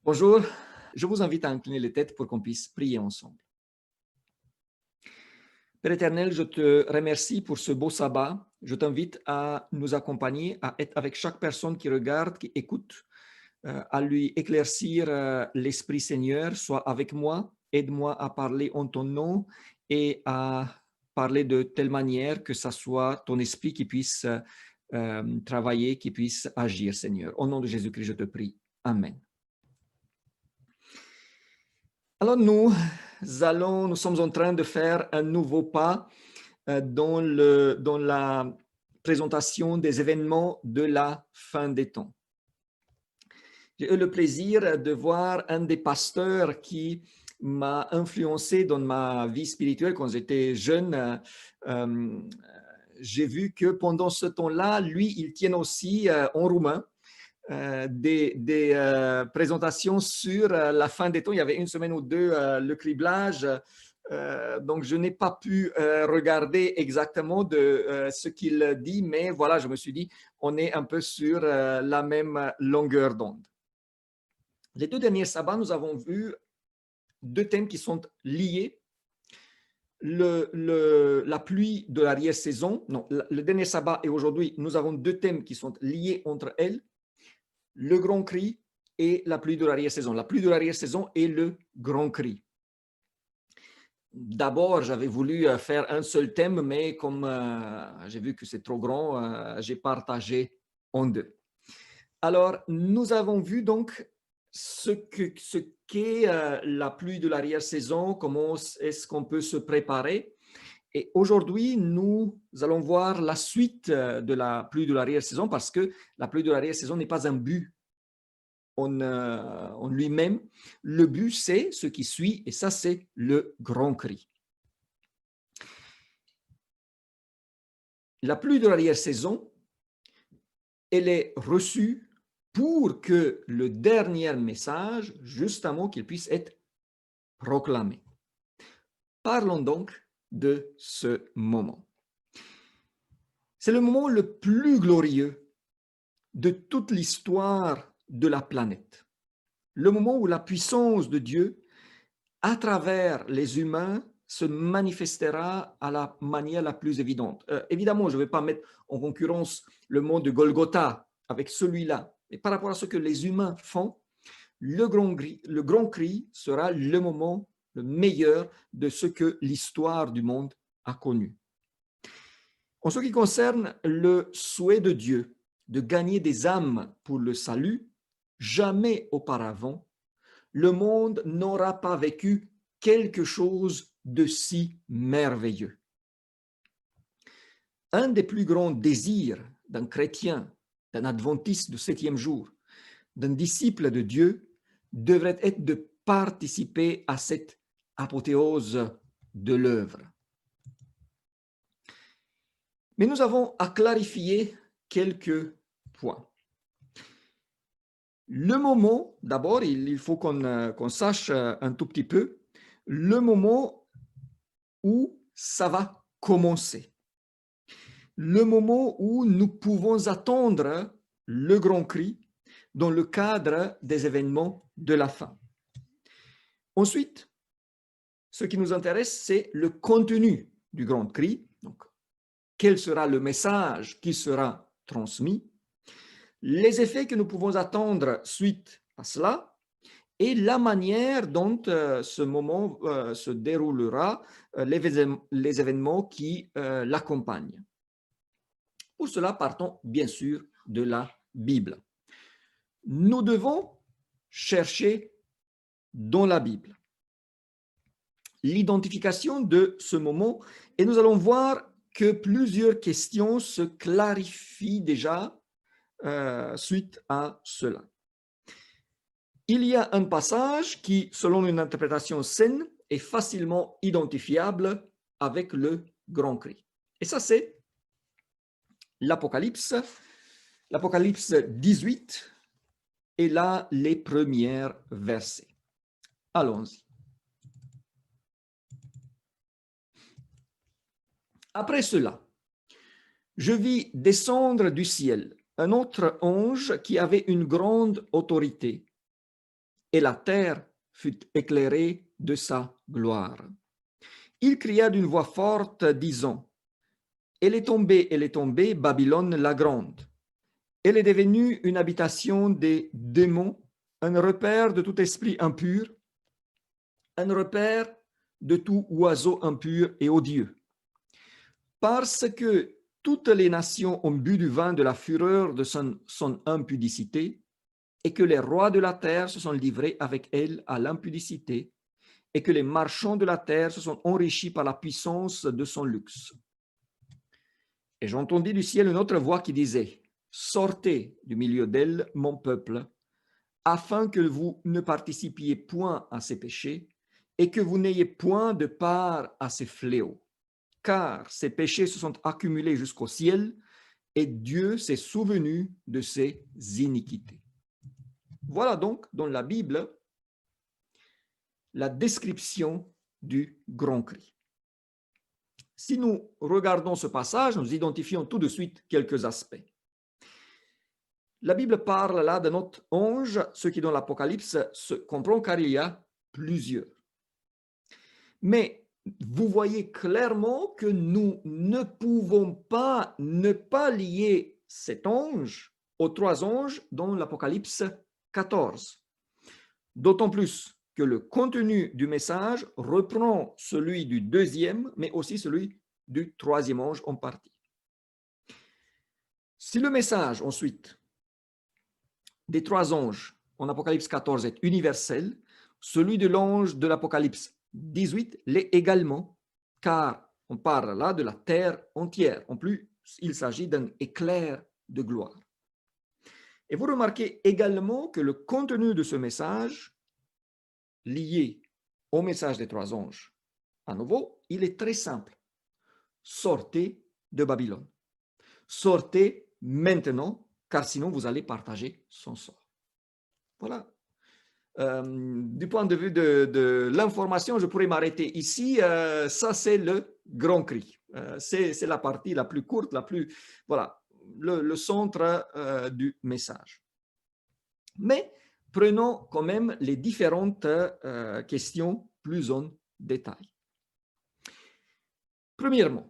Bonjour, je vous invite à incliner les têtes pour qu'on puisse prier ensemble. Père éternel, je te remercie pour ce beau sabbat. Je t'invite à nous accompagner, à être avec chaque personne qui regarde, qui écoute, à lui éclaircir l'Esprit Seigneur. Sois avec moi, aide-moi à parler en ton nom et à parler de telle manière que ça soit ton Esprit qui puisse travailler, qui puisse agir, Seigneur. Au nom de Jésus-Christ, je te prie. Amen. Alors nous sommes en train de faire un nouveau pas dans la présentation des événements de la fin des temps. J'ai eu le plaisir de voir un des pasteurs qui m'a influencé dans ma vie spirituelle quand j'étais jeune. J'ai vu que pendant ce temps-là, lui, il tient aussi en roumain des présentations sur la fin des temps. Il y avait une semaine ou deux le criblage. Donc, je n'ai pas pu regarder exactement de ce qu'il dit, mais voilà, je me suis dit, on est un peu sur la même longueur d'onde. Les deux derniers sabbats, nous avons vu deux thèmes qui sont liés. La pluie de l'arrière-saison, non, le dernier sabbat et aujourd'hui, nous avons deux thèmes qui sont liés entre elles. Le grand cri et la pluie de l'arrière-saison. La pluie de l'arrière-saison et le grand cri. D'abord, j'avais voulu faire un seul thème, mais comme j'ai vu que c'est trop grand, j'ai partagé en deux. Alors, nous avons vu donc ce qu'est la pluie de l'arrière-saison, comment est-ce qu'on peut se préparer. Et aujourd'hui, nous allons voir la suite de la pluie de l'arrière-saison parce que la pluie de l'arrière-saison n'est pas un but en lui-même. Le but, c'est ce qui suit, et ça, c'est le grand cri. La pluie de l'arrière-saison, elle est reçue pour que le dernier message, justement, qu'il puisse être proclamé. Parlons donc de ce moment. C'est le moment le plus glorieux de toute l'histoire de la planète. Le moment où la puissance de Dieu, à travers les humains, se manifestera à la manière la plus évidente. Évidemment, je ne vais pas mettre en concurrence le mont de Golgotha avec celui-là. Mais par rapport à ce que les humains font, le grand cri sera le moment le meilleur de ce que l'histoire du monde a connu. En ce qui concerne le souhait de Dieu de gagner des âmes pour le salut, jamais auparavant, le monde n'aura pas vécu quelque chose de si merveilleux. Un des plus grands désirs d'un chrétien, d'un adventiste du 7e jour, d'un disciple de Dieu, devrait être de participer à cette apothéose de l'œuvre. Mais nous avons à clarifier quelques points. Le moment, d'abord, il faut qu'on sache un tout petit peu, le moment où ça va commencer. Le moment où nous pouvons attendre le grand cri dans le cadre des événements de la fin. Ensuite, ce qui nous intéresse, c'est le contenu du grand cri. Donc, quel sera le message qui sera transmis, les effets que nous pouvons attendre suite à cela, et la manière dont ce moment se déroulera, les événements qui l'accompagnent. Pour cela, partons bien sûr de la Bible. Nous devons chercher dans la Bible l'identification de ce moment et nous allons voir que plusieurs questions se clarifient déjà suite à cela. Il y a un passage qui, selon une interprétation saine, est facilement identifiable avec le grand cri. Et ça, c'est l'Apocalypse 18, et là, les premiers versets. Allons-y. Après cela, je vis descendre du ciel un autre ange qui avait une grande autorité. et la terre fut éclairée de sa gloire. Il cria d'une voix forte, disant, elle est tombée, Babylone la grande. Elle est devenue une habitation des démons, un repère de tout esprit impur, un repère de tout oiseau impur et odieux. Parce que toutes les nations ont bu du vin de la fureur de son impudicité, et que les rois de la terre se sont livrés avec elle à l'impudicité, et que les marchands de la terre se sont enrichis par la puissance de son luxe. Et j'entendis du ciel une autre voix qui disait, sortez du milieu d'elle, mon peuple, afin que vous ne participiez point à ses péchés et que vous n'ayez point de part à ses fléaux. Car ses péchés se sont accumulés jusqu'au ciel et Dieu s'est souvenu de ses iniquités. Voilà donc dans la Bible la description du grand cri. Si nous regardons ce passage, nous identifions tout de suite quelques aspects. La Bible parle là de notre ange, ce qui dans l'Apocalypse se comprend car il y a plusieurs. Mais vous voyez clairement que nous ne pouvons pas ne pas lier cet ange aux trois anges dans l'Apocalypse 14. D'autant plus que le contenu du message reprend celui du deuxième, mais aussi celui du troisième ange en partie. Si le message ensuite des trois anges en Apocalypse 14 est universel, celui de l'ange de l'Apocalypse 18 l'est également, car on parle là de la terre entière. En plus, il s'agit d'un éclair de gloire. Et vous remarquez également que le contenu de ce message, lié au message des trois anges, à nouveau, il est très simple. Sortez de Babylone. Sortez maintenant, car sinon vous allez partager son sort. Voilà. Du point de vue de l'information, je pourrais m'arrêter ici. Ça, c'est le grand cri. C'est la partie la plus courte, voilà, le centre du message. Mais prenons quand même les différentes questions plus en détail. Premièrement,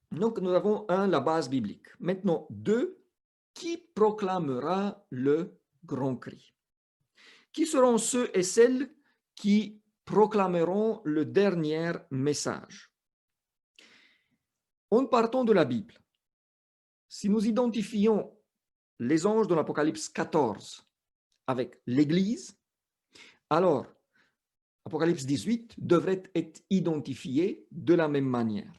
donc nous avons la base biblique. Maintenant, 2, qui proclamera le grand cri? Qui seront ceux et celles qui proclameront le dernier message? En partant de la Bible, si nous identifions les anges de l'Apocalypse 14 avec l'Église, alors Apocalypse 18 devrait être identifié de la même manière.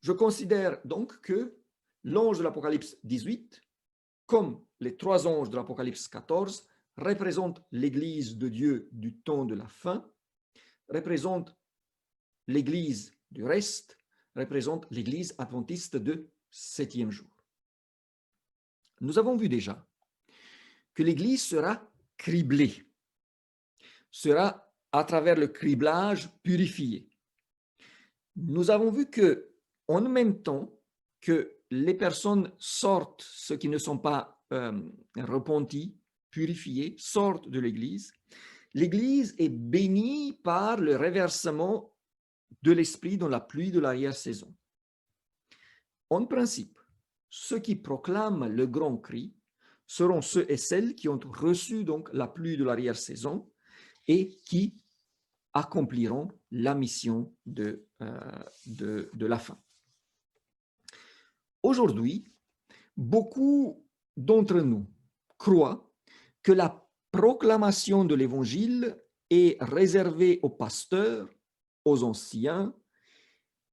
Je considère donc que l'ange de l'Apocalypse 18, comme les trois anges de l'Apocalypse 14, représente l'Église de Dieu du temps de la fin, représente l'Église du reste, représente l'Église adventiste de septième jour. Nous avons vu déjà que l'Église sera criblée, sera à travers le criblage purifiée. Nous avons vu que en même temps que les personnes sortent, ceux qui ne sont pas repentis, purifiés, sortent de l'Église, l'Église est bénie par le reversement de l'Esprit dans la pluie de l'arrière-saison. En principe, ceux qui proclament le grand cri seront ceux et celles qui ont reçu donc la pluie de l'arrière-saison et qui accompliront la mission de la fin. Aujourd'hui, beaucoup d'entre nous croient que la proclamation de l'Évangile est réservée aux pasteurs, aux anciens,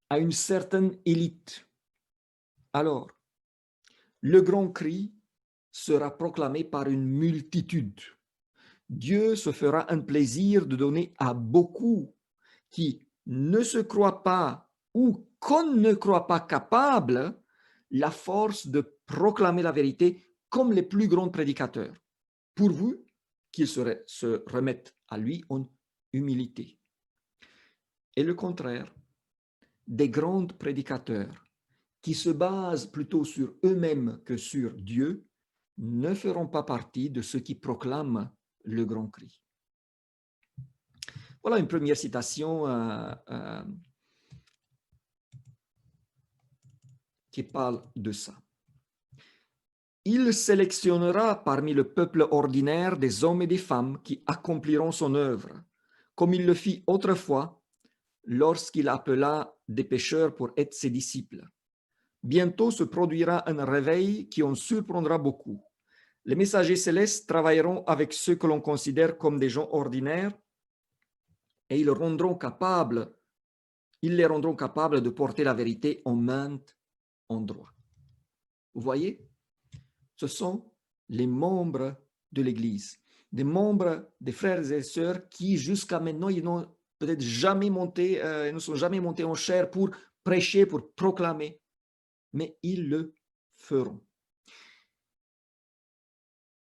à une certaine élite. Alors, le grand cri sera proclamé par une multitude. Dieu se fera un plaisir de donner à beaucoup qui ne se croient pas ou qu'on ne croit pas capables la force de proclamer la vérité comme les plus grands prédicateurs, pourvu qu'ils se remettent à lui en humilité. Et le contraire, des grands prédicateurs qui se basent plutôt sur eux-mêmes que sur Dieu ne feront pas partie de ceux qui proclament le grand cri. Voilà une première citation qui parle de ça. Il sélectionnera parmi le peuple ordinaire des hommes et des femmes qui accompliront son œuvre, comme il le fit autrefois lorsqu'il appela des pécheurs pour être ses disciples. Bientôt se produira un réveil qui en surprendra beaucoup. Les messagers célestes travailleront avec ceux que l'on considère comme des gens ordinaires et ils les rendront capables de porter la vérité en maint endroit. Vous voyez, ce sont les membres de l'Église, des membres, des frères et sœurs qui jusqu'à maintenant, ils n'ont peut-être jamais monté, ils ne sont jamais montés en chair pour prêcher, pour proclamer, mais ils le feront.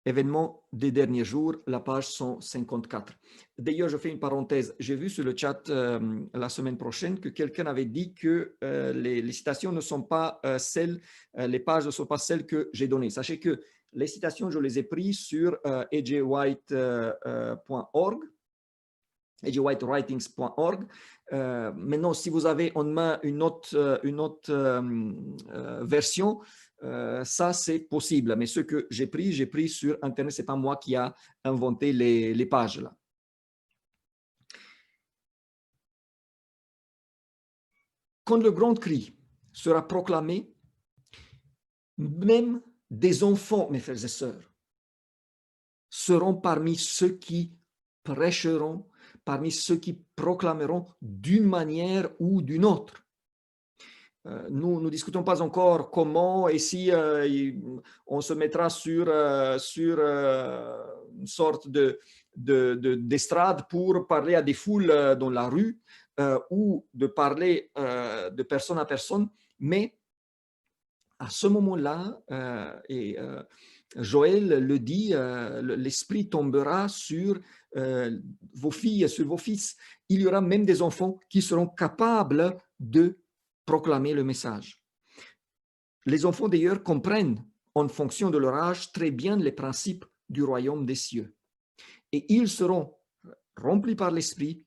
Événements des derniers jours, la page 154. D'ailleurs, je fais une parenthèse. J'ai vu sur le chat la semaine prochaine que quelqu'un avait dit que les citations ne sont pas les pages ne sont pas celles que j'ai données. Sachez que les citations, je les ai prises sur ajwhite.org, ajwhitewritings.org. Maintenant, si vous avez en main une autre version, ça c'est possible, mais ce que j'ai pris sur Internet, ce n'est pas moi qui a inventé les pages là. Quand le grand cri sera proclamé, même des enfants, mes frères et sœurs, seront parmi ceux qui prêcheront, parmi ceux qui proclameront d'une manière ou d'une autre. Nous ne discutons pas encore comment et si on se mettra sur une sorte d'estrade pour parler à des foules dans la rue ou de parler de personne à personne, mais à ce moment-là, Joël le dit, l'Esprit tombera sur vos filles, sur vos fils. Il y aura même des enfants qui seront capables de proclamer le message. Les enfants d'ailleurs comprennent en fonction de leur âge très bien les principes du royaume des cieux. Et ils seront remplis par l'Esprit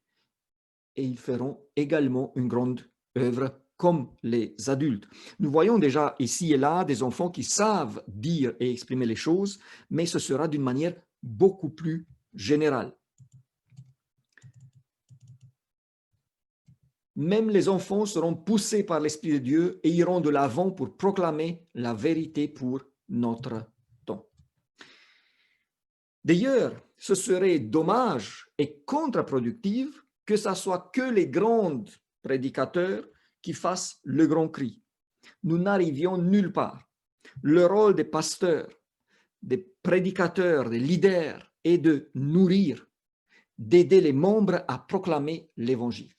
et ils feront également une grande œuvre comme les adultes. Nous voyons déjà ici et là des enfants qui savent dire et exprimer les choses, mais ce sera d'une manière beaucoup plus générale. Même les enfants seront poussés par l'Esprit de Dieu et iront de l'avant pour proclamer la vérité pour notre temps. D'ailleurs, ce serait dommage et contre-productif que ce soit que les grands prédicateurs qui fassent le grand cri. Nous n'arrivions nulle part. Le rôle des pasteurs, des prédicateurs, des leaders est de nourrir, d'aider les membres à proclamer l'Évangile.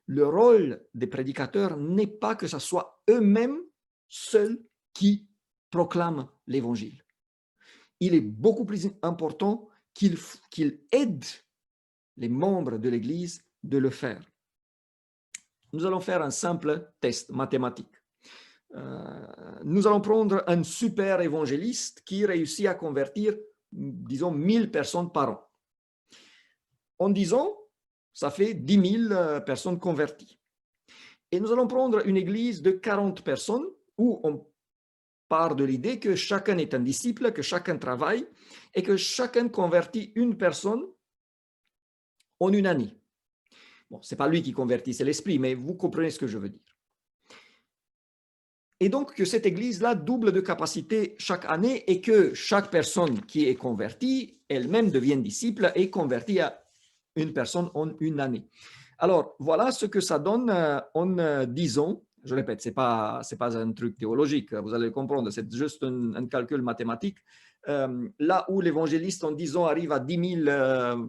Le rôle des prédicateurs n'est pas que ce soit eux-mêmes seuls qui proclament l'Évangile. Il est beaucoup plus important qu'ils aident les membres de l'Église de le faire. Nous allons faire un simple test mathématique. Nous allons prendre un super évangéliste qui réussit à convertir, disons, 1000 personnes par an. En 10 ans, ça fait 10 000 personnes converties. Et nous allons prendre une église de 40 personnes où on part de l'idée que chacun est un disciple, que chacun travaille et que chacun convertit une personne en une année. Bon, ce n'est pas lui qui convertit, c'est l'Esprit, mais vous comprenez ce que je veux dire. Et donc que cette église-là double de capacité chaque année et que chaque personne qui est convertie, elle-même devienne disciple et convertie à une personne en une année. Alors, voilà ce que ça donne en 10 ans. Je répète, ce n'est pas un truc théologique, vous allez le comprendre, c'est juste un calcul mathématique. Là où l'évangéliste en 10 ans arrive à 10 000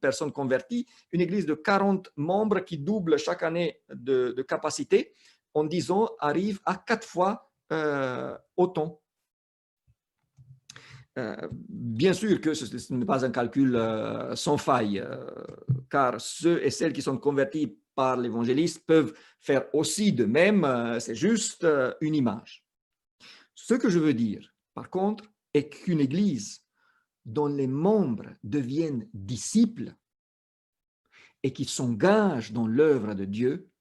personnes converties, une église de 40 membres qui double chaque année de capacité, en 10 ans arrive à 4 fois autant. Bien sûr que ce n'est pas un calcul sans faille, car ceux et celles qui sont convertis par l'évangéliste peuvent faire aussi de même, c'est juste une image. Ce que je veux dire par contre, est qu'une Église dont les membres deviennent disciples et qui s'engagent dans l'œuvre de Dieu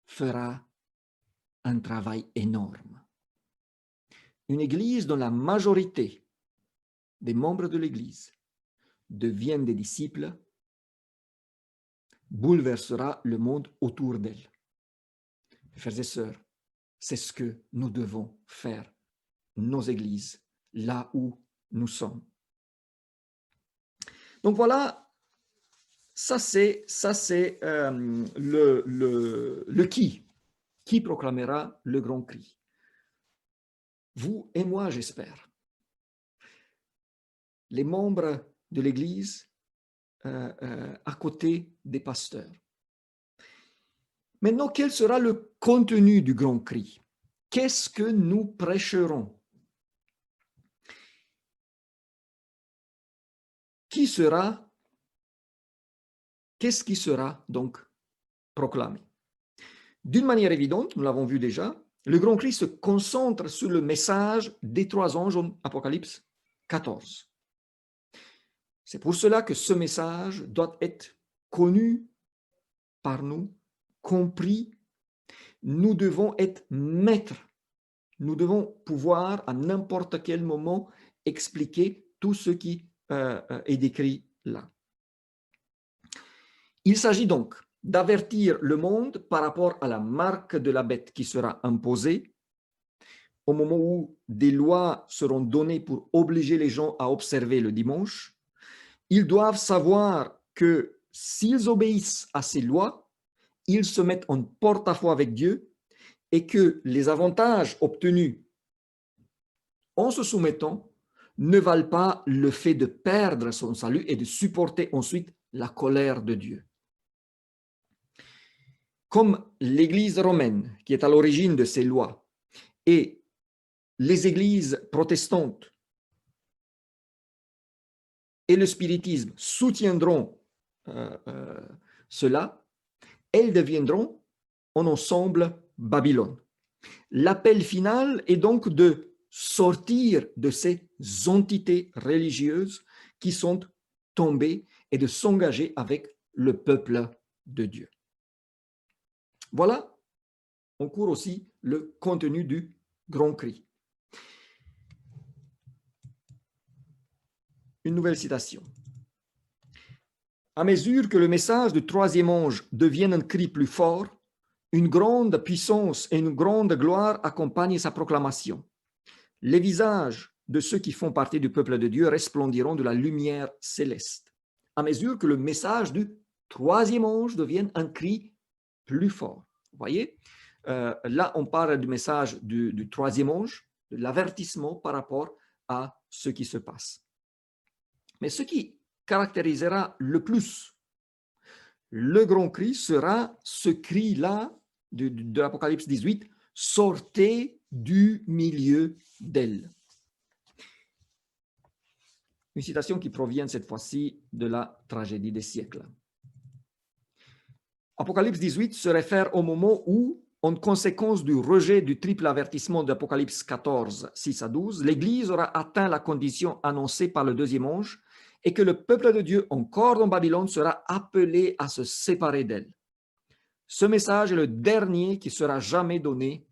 fera un travail énorme. Une Église dont la majorité des membres de l'Église deviennent des disciples bouleversera le monde autour d'elle. Frères et sœurs, c'est ce que nous devons faire, nos églises, là où nous sommes. Donc voilà, ça c'est le qui proclamera le grand cri. Vous et moi, j'espère. Les membres de l'Église à côté des pasteurs. Maintenant, quel sera le contenu du grand cri? Qu'est-ce que nous prêcherons? Qu'est-ce qui sera donc proclamé? D'une manière évidente, nous l'avons vu déjà, le grand cri se concentre sur le message des 3 anges en Apocalypse 14. C'est pour cela que ce message doit être connu par nous, compris. Nous devons être maîtres. Nous devons pouvoir à n'importe quel moment expliquer tout ce qui est décrit là. Il s'agit donc d'avertir le monde par rapport à la marque de la bête qui sera imposée au moment où des lois seront données pour obliger les gens à observer le dimanche. Ils doivent savoir que s'ils obéissent à ces lois, ils se mettent en porte-à-faux avec Dieu et que les avantages obtenus en se soumettant ne valent pas le fait de perdre son salut et de supporter ensuite la colère de Dieu. Comme l'Église romaine, qui est à l'origine de ces lois, et les églises protestantes et le spiritisme soutiendront cela, elles deviendront en ensemble Babylone. L'appel final est donc de sortir de ces entités religieuses qui sont tombées et de s'engager avec le peuple de Dieu. Voilà, en cours aussi, le contenu du grand cri. Une nouvelle citation. À mesure que le message du 3e ange devient un cri plus fort, une grande puissance et une grande gloire accompagnent sa proclamation. Les visages de ceux qui font partie du peuple de Dieu resplendiront de la lumière céleste. À mesure que le message du 3e ange devient un cri plus fort. Vous voyez, là, on parle du message du 3e ange, de l'avertissement par rapport à ce qui se passe. Mais ce qui caractérisera le plus le grand cri sera ce cri-là de l'Apocalypse 18, « Sortez du milieu d'elle ». Une citation qui provient cette fois-ci de la tragédie des siècles. Apocalypse 18 se réfère au moment où, en conséquence du rejet du triple avertissement d'Apocalypse 14, 6 à 12, l'Église aura atteint la condition annoncée par le 2e ange et que le peuple de Dieu, encore dans Babylone, sera appelé à se séparer d'elle. Ce message est le dernier qui sera jamais donné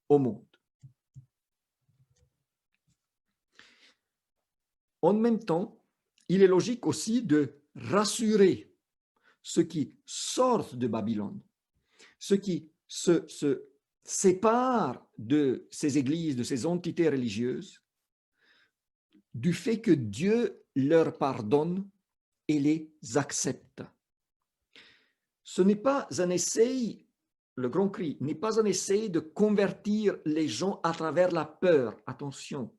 au monde. En même temps, il est logique aussi de rassurer ceux qui sortent de Babylone, ceux qui se séparent de ces églises, de ces entités religieuses, du fait que Dieu leur pardonne et les accepte. Ce n'est pas un essai, le grand cri, n'est pas un essai de convertir les gens à travers la peur, attention,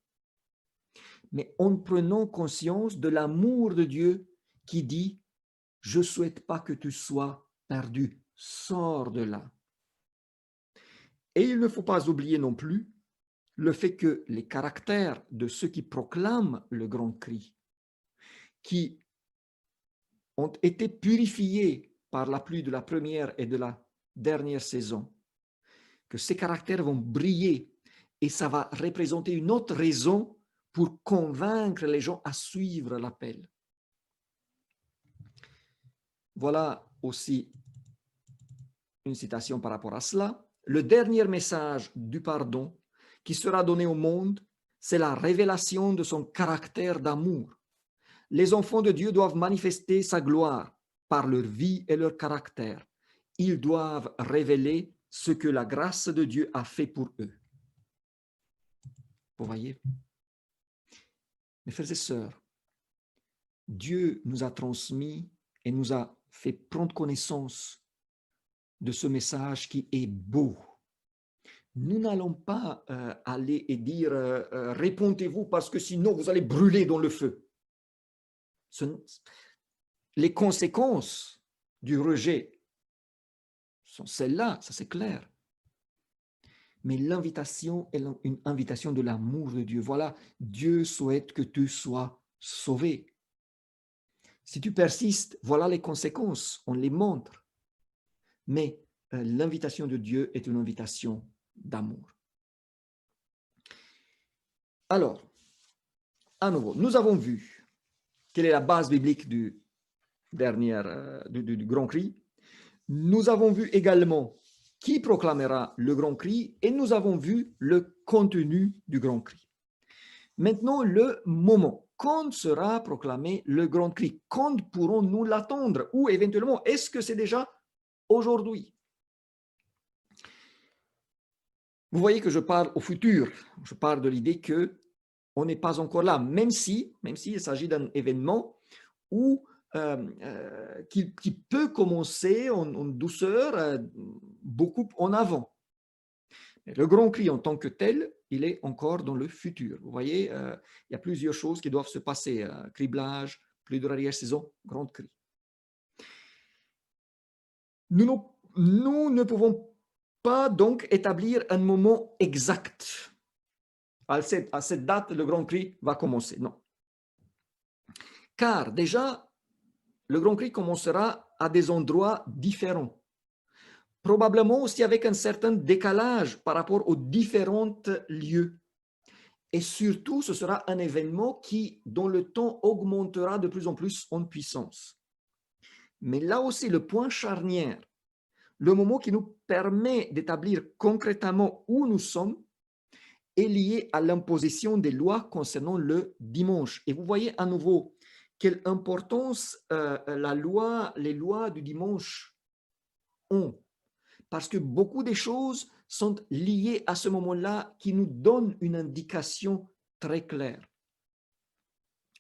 mais en prenant conscience de l'amour de Dieu qui dit « Je ne souhaite pas que tu sois perdu, sors de là ». Et il ne faut pas oublier non plus le fait que les caractères de ceux qui proclament le grand cri, qui ont été purifiés par la pluie de la première et de la dernière saison, que ces caractères vont briller et ça va représenter une autre raison pour convaincre les gens à suivre l'appel. Voilà aussi une citation par rapport à cela. Le dernier message du pardon qui sera donné au monde, c'est la révélation de son caractère d'amour. Les enfants de Dieu doivent manifester sa gloire par leur vie et leur caractère. Ils doivent révéler ce que la grâce de Dieu a fait pour eux. Vous voyez? Mes frères et sœurs, Dieu nous a transmis et nous a fait prendre connaissance de ce message qui est beau. Nous n'allons pas aller et dire répondez-vous parce que sinon vous allez brûler dans le feu. Les conséquences du rejet sont celles-là, ça c'est clair. Mais l'invitation est une invitation de l'amour de Dieu. Voilà, Dieu souhaite que tu sois sauvé. Si tu persistes, voilà les conséquences, on les montre. Mais l'invitation de Dieu est une invitation d'amour. Alors, à nouveau, nous avons vu quelle est la base biblique du grand cri. Nous avons vu également qui proclamera le grand cri et nous avons vu le contenu du grand cri. Maintenant, le moment. Quand sera proclamé le grand cri? Quand pourrons-nous l'attendre? Ou éventuellement, est-ce que c'est déjà aujourd'hui? Vous voyez que je parle au futur. Je parle de l'idée que on n'est pas encore là, même si il s'agit d'un événement où qui peut commencer en douceur, beaucoup en avant. Mais le grand cri en tant que tel, il est encore dans le futur. Vous voyez, il y a plusieurs choses qui doivent se passer. Criblage, pluie de l'arrière-saison, grand cri. Nous ne pouvons pas donc établir un moment exact. À cette date, le grand cri va commencer. Non. Car déjà, le grand cri commencera à des endroits différents. Probablement aussi avec un certain décalage par rapport aux différents lieux. Et surtout, ce sera un événement qui, dans le temps, augmentera de plus en plus en puissance. Mais là aussi, le point charnière, le moment qui nous permet d'établir concrètement où nous sommes, est lié à l'imposition des lois concernant le dimanche. Et vous voyez à nouveau quelle importance les lois du dimanche ont. Parce que beaucoup de choses sont liées à ce moment-là qui nous donnent une indication très claire.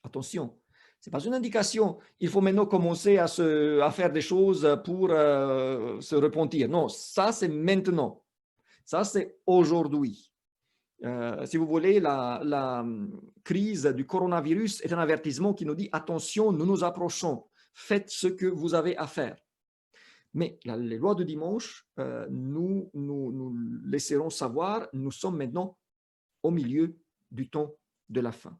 Attention, ce n'est pas une indication, il faut maintenant commencer à faire des choses pour se repentir. Non, ça c'est maintenant. Ça c'est aujourd'hui. Si vous voulez, la crise du coronavirus est un avertissement qui nous dit attention, nous nous approchons, faites ce que vous avez à faire. Mais les lois de dimanche, nous laisserons savoir, nous sommes maintenant au milieu du temps de la fin.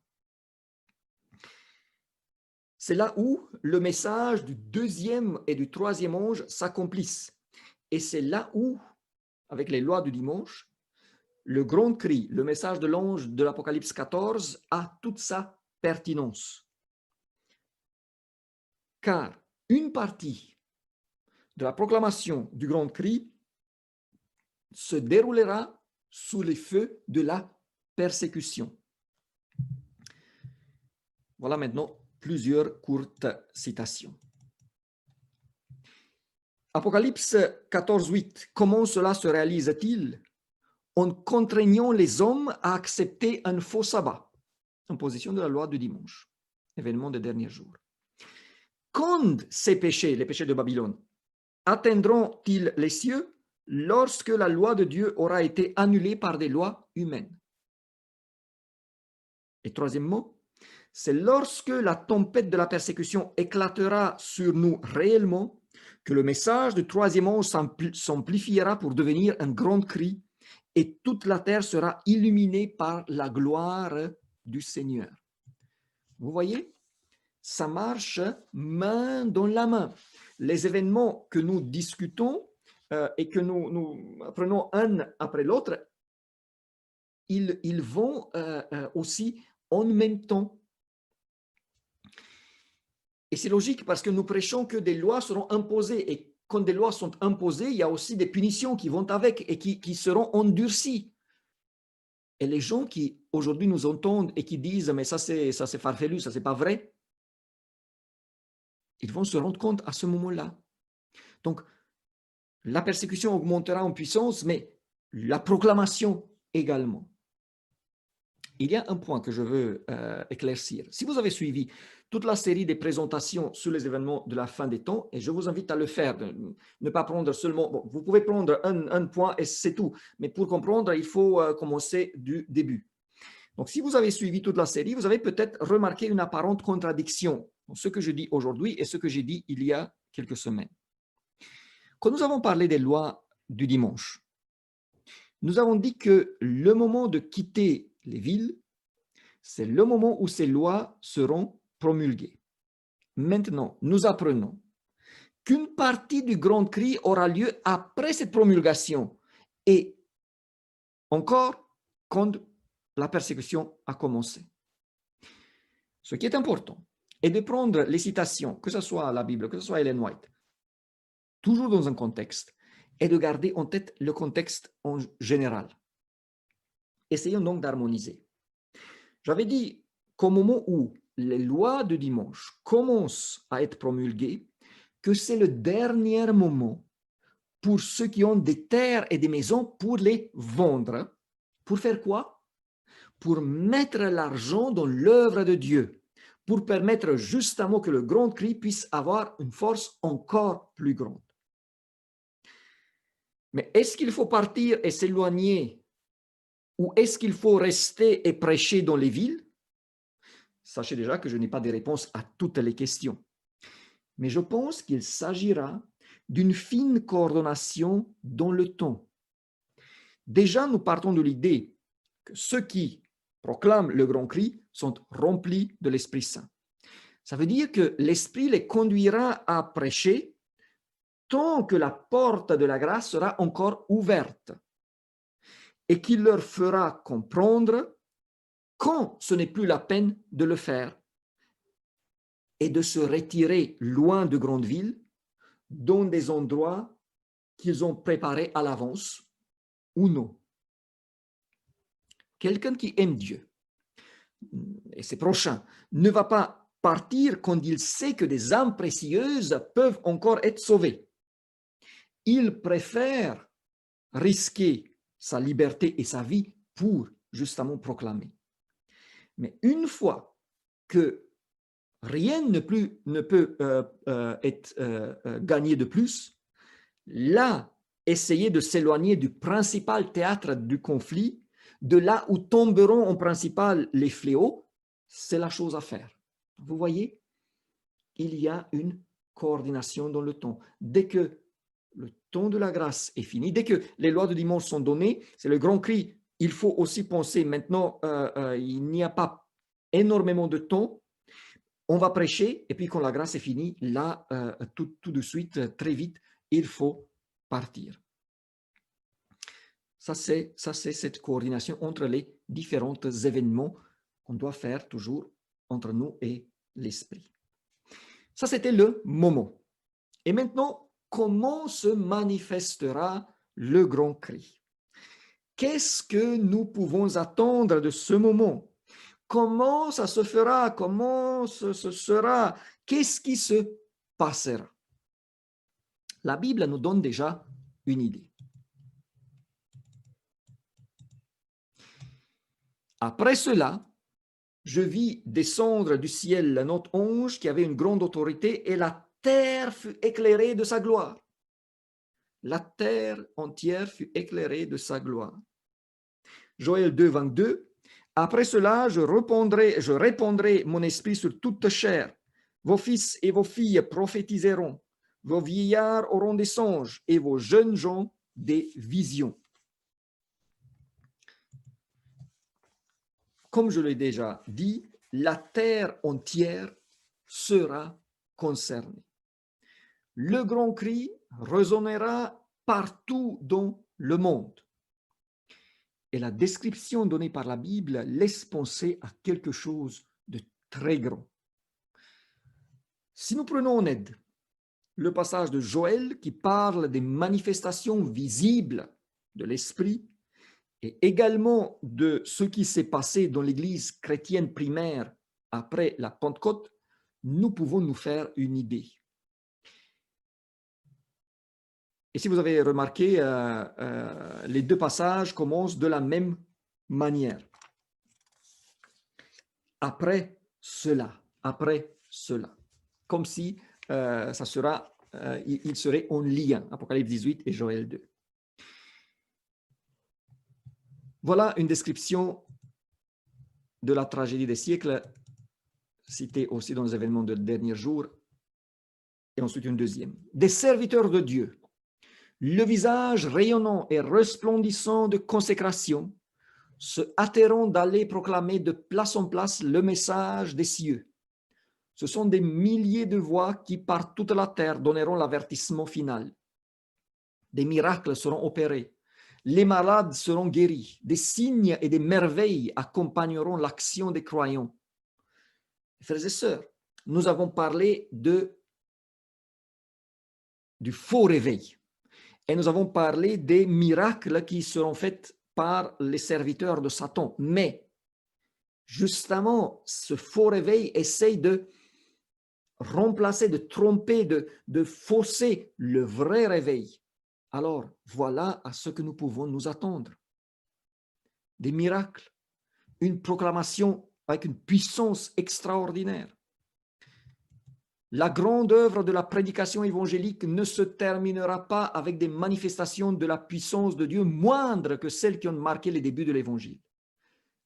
C'est là où le message du deuxième et du troisième ange s'accomplissent. Et c'est là où, avec les lois du dimanche, le grand cri, le message de l'ange de l'Apocalypse 14 a toute sa pertinence. Car une partie de la proclamation du grand cri se déroulera sous les feux de la persécution. Voilà maintenant plusieurs courtes citations. Apocalypse 14:8. Comment cela se réalise-t-il? En contraignant les hommes à accepter un faux sabbat, en position de la loi du dimanche, événement des derniers jours. Quand ces péchés, les péchés de Babylone, atteindront-ils les cieux lorsque la loi de Dieu aura été annulée par des lois humaines? Et troisièmement, c'est lorsque la tempête de la persécution éclatera sur nous réellement que le message du troisième ange s'amplifiera pour devenir un grand cri et toute la terre sera illuminée par la gloire du Seigneur. Vous voyez, ça marche main dans la main. Les événements que nous discutons et que nous prenons un après l'autre, ils vont aussi en même temps. Et c'est logique parce que nous prêchons que des lois seront imposées. Et quand des lois sont imposées, il y a aussi des punitions qui vont avec et qui seront endurcies. Et les gens qui aujourd'hui nous entendent et qui disent mais ça c'est farfelu, ça c'est pas vrai, ils vont se rendre compte à ce moment-là. Donc la persécution augmentera en puissance, mais la proclamation également. Il y a un point que je veux éclaircir. Si vous avez suivi toute la série des présentations sur les événements de la fin des temps, et je vous invite à le faire, ne pas prendre seulement, bon, vous pouvez prendre un point et c'est tout, mais pour comprendre, il faut commencer du début. Donc, si vous avez suivi toute la série, vous avez peut-être remarqué une apparente contradiction entre ce que je dis aujourd'hui et ce que j'ai dit il y a quelques semaines. Quand nous avons parlé des lois du dimanche, nous avons dit que le moment de quitter les villes, c'est le moment où ces lois seront promulguées. Maintenant, nous apprenons qu'une partie du grand cri aura lieu après cette promulgation et encore quand la persécution a commencé. Ce qui est important est de prendre les citations, que ce soit la Bible, que ce soit Ellen White, toujours dans un contexte, et de garder en tête le contexte en général. Essayons donc d'harmoniser. J'avais dit qu'au moment où les lois de dimanche commencent à être promulguées, que c'est le dernier moment pour ceux qui ont des terres et des maisons pour les vendre. Pour faire quoi? Pour mettre l'argent dans l'œuvre de Dieu, pour permettre justement que le grand cri puisse avoir une force encore plus grande. Mais est-ce qu'il faut partir et s'éloigner ou est-ce qu'il faut rester et prêcher dans les villes? Sachez déjà que je n'ai pas de réponse à toutes les questions. Mais je pense qu'il s'agira d'une fine coordination dans le temps. Déjà, nous partons de l'idée que ceux qui proclament le grand cri sont remplis de l'Esprit Saint. Ça veut dire que l'Esprit les conduira à prêcher tant que la porte de la grâce sera encore ouverte et qu'il leur fera comprendre quand ce n'est plus la peine de le faire et de se retirer loin de grandes villes, dans des endroits qu'ils ont préparés à l'avance ou non. Quelqu'un qui aime Dieu et ses prochains ne va pas partir quand il sait que des âmes précieuses peuvent encore être sauvées. Il préfère risquer sa liberté et sa vie pour justement proclamer. Mais une fois que rien ne peut être gagné de plus, là, essayer de s'éloigner du principal théâtre du conflit, de là où tomberont en principal les fléaux, c'est la chose à faire. Vous voyez, il y a une coordination dans le temps. Dès que le temps de la grâce est fini, dès que les lois de dimanche sont données, c'est le grand cri. Il faut aussi penser maintenant, il n'y a pas énormément de temps. On va prêcher, et puis quand la grâce est finie, là, tout de suite, très vite, il faut partir. Ça, c'est cette coordination entre les différents événements qu'on doit faire toujours entre nous et l'Esprit. Ça, c'était le moment. Et maintenant, comment se manifestera le grand cri? Qu'est-ce que nous pouvons attendre de ce moment? Comment ça se fera? Comment ce sera? Qu'est-ce qui se passera? La Bible nous donne déjà une idée. Après cela, je vis descendre du ciel un autre ange qui avait une grande autorité et la terre fut éclairée de sa gloire. La terre entière fut éclairée de sa gloire. Joël 2, 22. Après cela, je répandrai mon esprit sur toute chair. Vos fils et vos filles prophétiseront. Vos vieillards auront des songes et vos jeunes gens des visions. Comme je l'ai déjà dit, la terre entière sera concernée. Le grand cri résonnera partout dans le monde. Et la description donnée par la Bible laisse penser à quelque chose de très grand. Si nous prenons en aide le passage de Joël qui parle des manifestations visibles de l'Esprit et également de ce qui s'est passé dans l'Église chrétienne primaire après la Pentecôte, nous pouvons nous faire une idée. Et si vous avez remarqué, les deux passages commencent de la même manière. Après cela, comme si il serait en lien, Apocalypse 18 et Joël 2. Voilà une description de la tragédie des siècles, citée aussi dans les événements des derniers jours, et ensuite une deuxième. Des serviteurs de Dieu, le visage rayonnant et resplendissant de consécration, se hâteront d'aller proclamer de place en place le message des cieux. Ce sont des milliers de voix qui, par toute la terre, donneront l'avertissement final. Des miracles seront opérés, les malades seront guéris, des signes et des merveilles accompagneront l'action des croyants. Frères et sœurs, nous avons parlé du faux réveil et nous avons parlé des miracles qui seront faits par les serviteurs de Satan. Mais justement, ce faux réveil essaye de remplacer, de tromper, de fausser le vrai réveil. Alors, voilà à ce que nous pouvons nous attendre. Des miracles, une proclamation avec une puissance extraordinaire. La grande œuvre de la prédication évangélique ne se terminera pas avec des manifestations de la puissance de Dieu moindres que celles qui ont marqué les débuts de l'Évangile.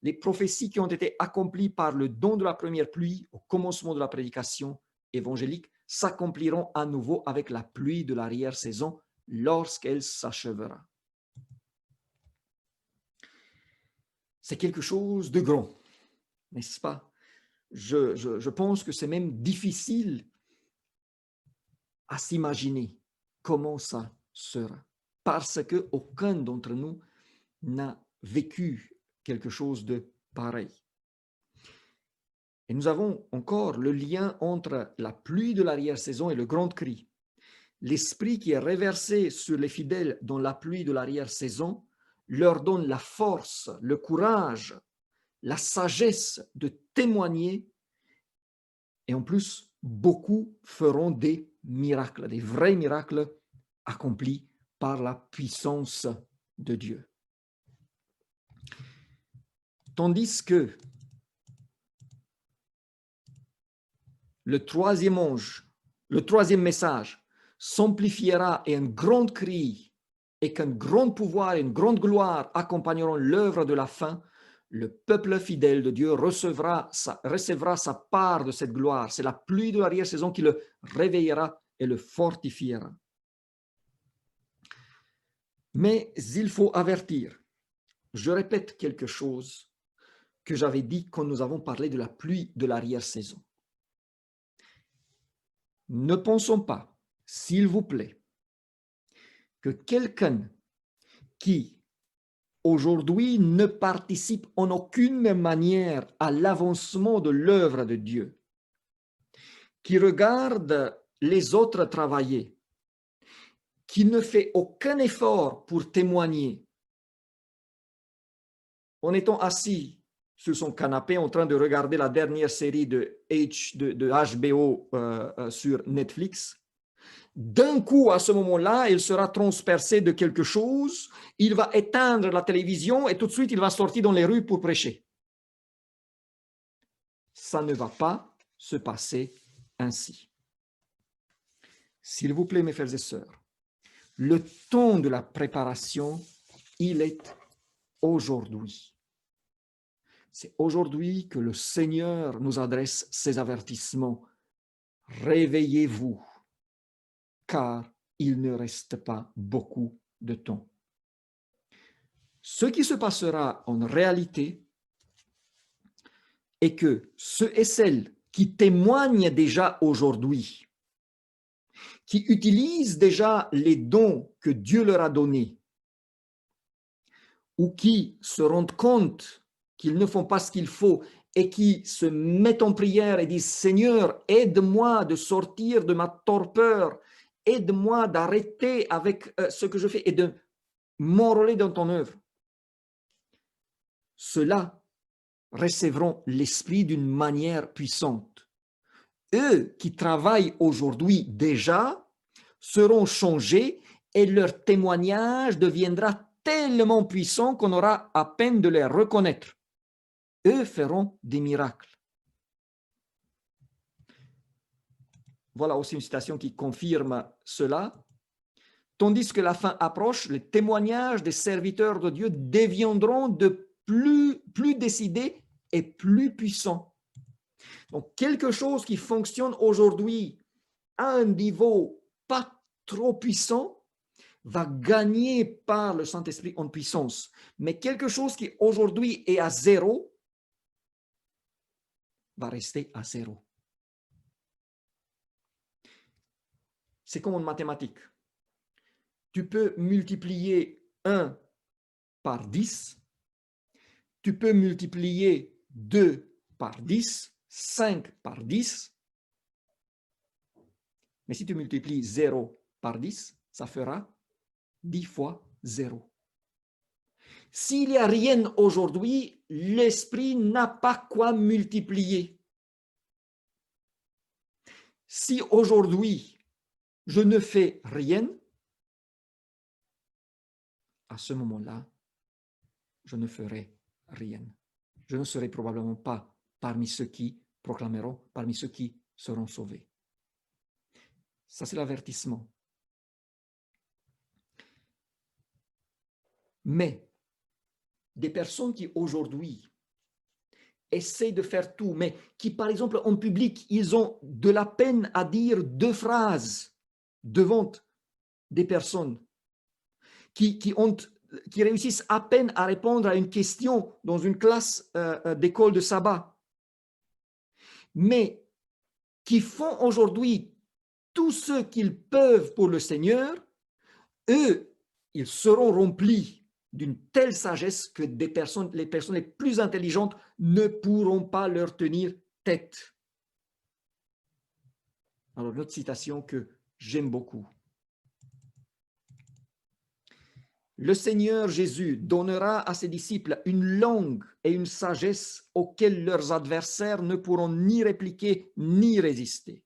Les prophéties qui ont été accomplies par le don de la première pluie au commencement de la prédication évangélique s'accompliront à nouveau avec la pluie de l'arrière-saison lorsqu'elle s'achèvera. C'est quelque chose de grand, n'est-ce pas? Je pense que c'est même difficile à s'imaginer comment ça sera, parce qu'aucun d'entre nous n'a vécu quelque chose de pareil. Et nous avons encore le lien entre la pluie de l'arrière-saison et le grand cri. L'esprit qui est reversé sur les fidèles dans la pluie de l'arrière-saison leur donne la force, le courage, la sagesse de témoigner. Et en plus, beaucoup feront des miracles, des vrais miracles accomplis par la puissance de Dieu. Tandis que le troisième ange, le troisième message, s'amplifiera et un grand cri et qu'un grand pouvoir et une grande gloire accompagneront l'œuvre de la fin, le peuple fidèle de Dieu recevra sa part de cette gloire. C'est la pluie de l'arrière-saison qui le réveillera et le fortifiera. Mais il faut avertir. Je répète quelque chose que j'avais dit quand nous avons parlé de la pluie de l'arrière-saison. Ne pensons pas, s'il vous plaît, que quelqu'un qui aujourd'hui ne participe en aucune manière à l'avancement de l'œuvre de Dieu, qui regarde les autres travailler, qui ne fait aucun effort pour témoigner, en étant assis sur son canapé en train de regarder la dernière série de HBO sur Netflix, d'un coup, à ce moment-là, il sera transpercé de quelque chose, il va éteindre la télévision et tout de suite, il va sortir dans les rues pour prêcher. Ça ne va pas se passer ainsi. S'il vous plaît, mes frères et sœurs, le temps de la préparation, il est aujourd'hui. C'est aujourd'hui que le Seigneur nous adresse ces avertissements. Réveillez-vous, car il ne reste pas beaucoup de temps. Ce qui se passera en réalité est que ceux et celles qui témoignent déjà aujourd'hui, qui utilisent déjà les dons que Dieu leur a donnés, ou qui se rendent compte qu'ils ne font pas ce qu'il faut et qui se mettent en prière et disent « Seigneur, aide-moi de sortir de ma torpeur, aide-moi d'arrêter avec ce que je fais et de m'enrôler dans ton œuvre », ceux-là recevront l'Esprit d'une manière puissante. Eux qui travaillent aujourd'hui déjà seront changés et leur témoignage deviendra tellement puissant qu'on aura à peine de les reconnaître. Eux feront des miracles. Voilà aussi une citation qui confirme cela. Tandis que la fin approche, les témoignages des serviteurs de Dieu deviendront de plus décidés et plus puissants. Donc, quelque chose qui fonctionne aujourd'hui à un niveau pas trop puissant va gagner par le Saint-Esprit en puissance. Mais quelque chose qui aujourd'hui est à zéro va rester à zéro. C'est comme en mathématiques. Tu peux multiplier 1 par 10, tu peux multiplier 2 par 10, 5 par 10, mais si tu multiplies 0 par 10, ça fera 10 fois 0. S'il n'y a rien aujourd'hui, l'esprit n'a pas quoi multiplier. Si aujourd'hui, je ne fais rien, à ce moment-là, je ne ferai rien. Je ne serai probablement pas parmi ceux qui proclameront, parmi ceux qui seront sauvés. Ça, c'est l'avertissement. Mais des personnes qui aujourd'hui essaient de faire tout, mais qui, par exemple, en public, ils ont de la peine à dire 2 phrases devant des personnes qui réussissent à peine à répondre à une question dans une classe d'école de sabbat, mais qui font aujourd'hui tout ce qu'ils peuvent pour le Seigneur, eux, ils seront remplis d'une telle sagesse que les personnes les plus intelligentes ne pourront pas leur tenir tête. Alors, l'autre citation que j'aime beaucoup. Le Seigneur Jésus donnera à ses disciples une langue et une sagesse auxquelles leurs adversaires ne pourront ni répliquer ni résister.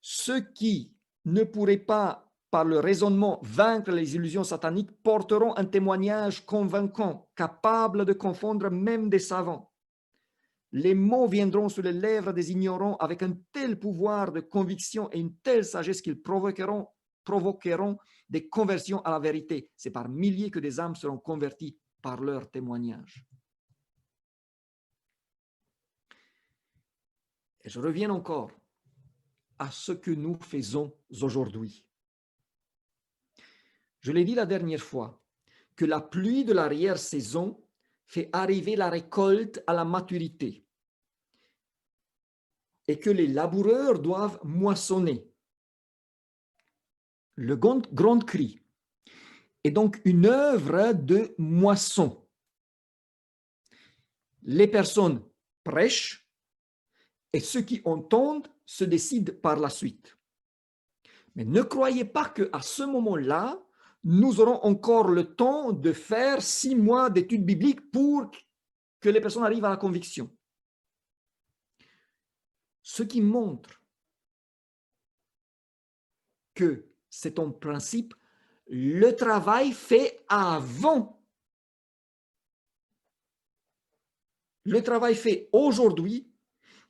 Ceux qui ne pourraient pas, par le raisonnement, vaincre les illusions sataniques porteront un témoignage convaincant, capable de confondre même des savants. Les mots viendront sur les lèvres des ignorants avec un tel pouvoir de conviction et une telle sagesse qu'ils provoqueront des conversions à la vérité. C'est par milliers que des âmes seront converties par leur témoignage. Et je reviens encore à ce que nous faisons aujourd'hui. Je l'ai dit la dernière fois, que la pluie de l'arrière-saison fait arriver la récolte à la maturité et que les laboureurs doivent moissonner. Le grand cri est donc une œuvre de moisson. Les personnes prêchent et ceux qui entendent se décident par la suite. Mais ne croyez pas qu'à ce moment-là, nous aurons encore le temps de faire 6 mois d'études bibliques pour que les personnes arrivent à la conviction. Ce qui montre que c'est en principe le travail fait avant. Le travail fait aujourd'hui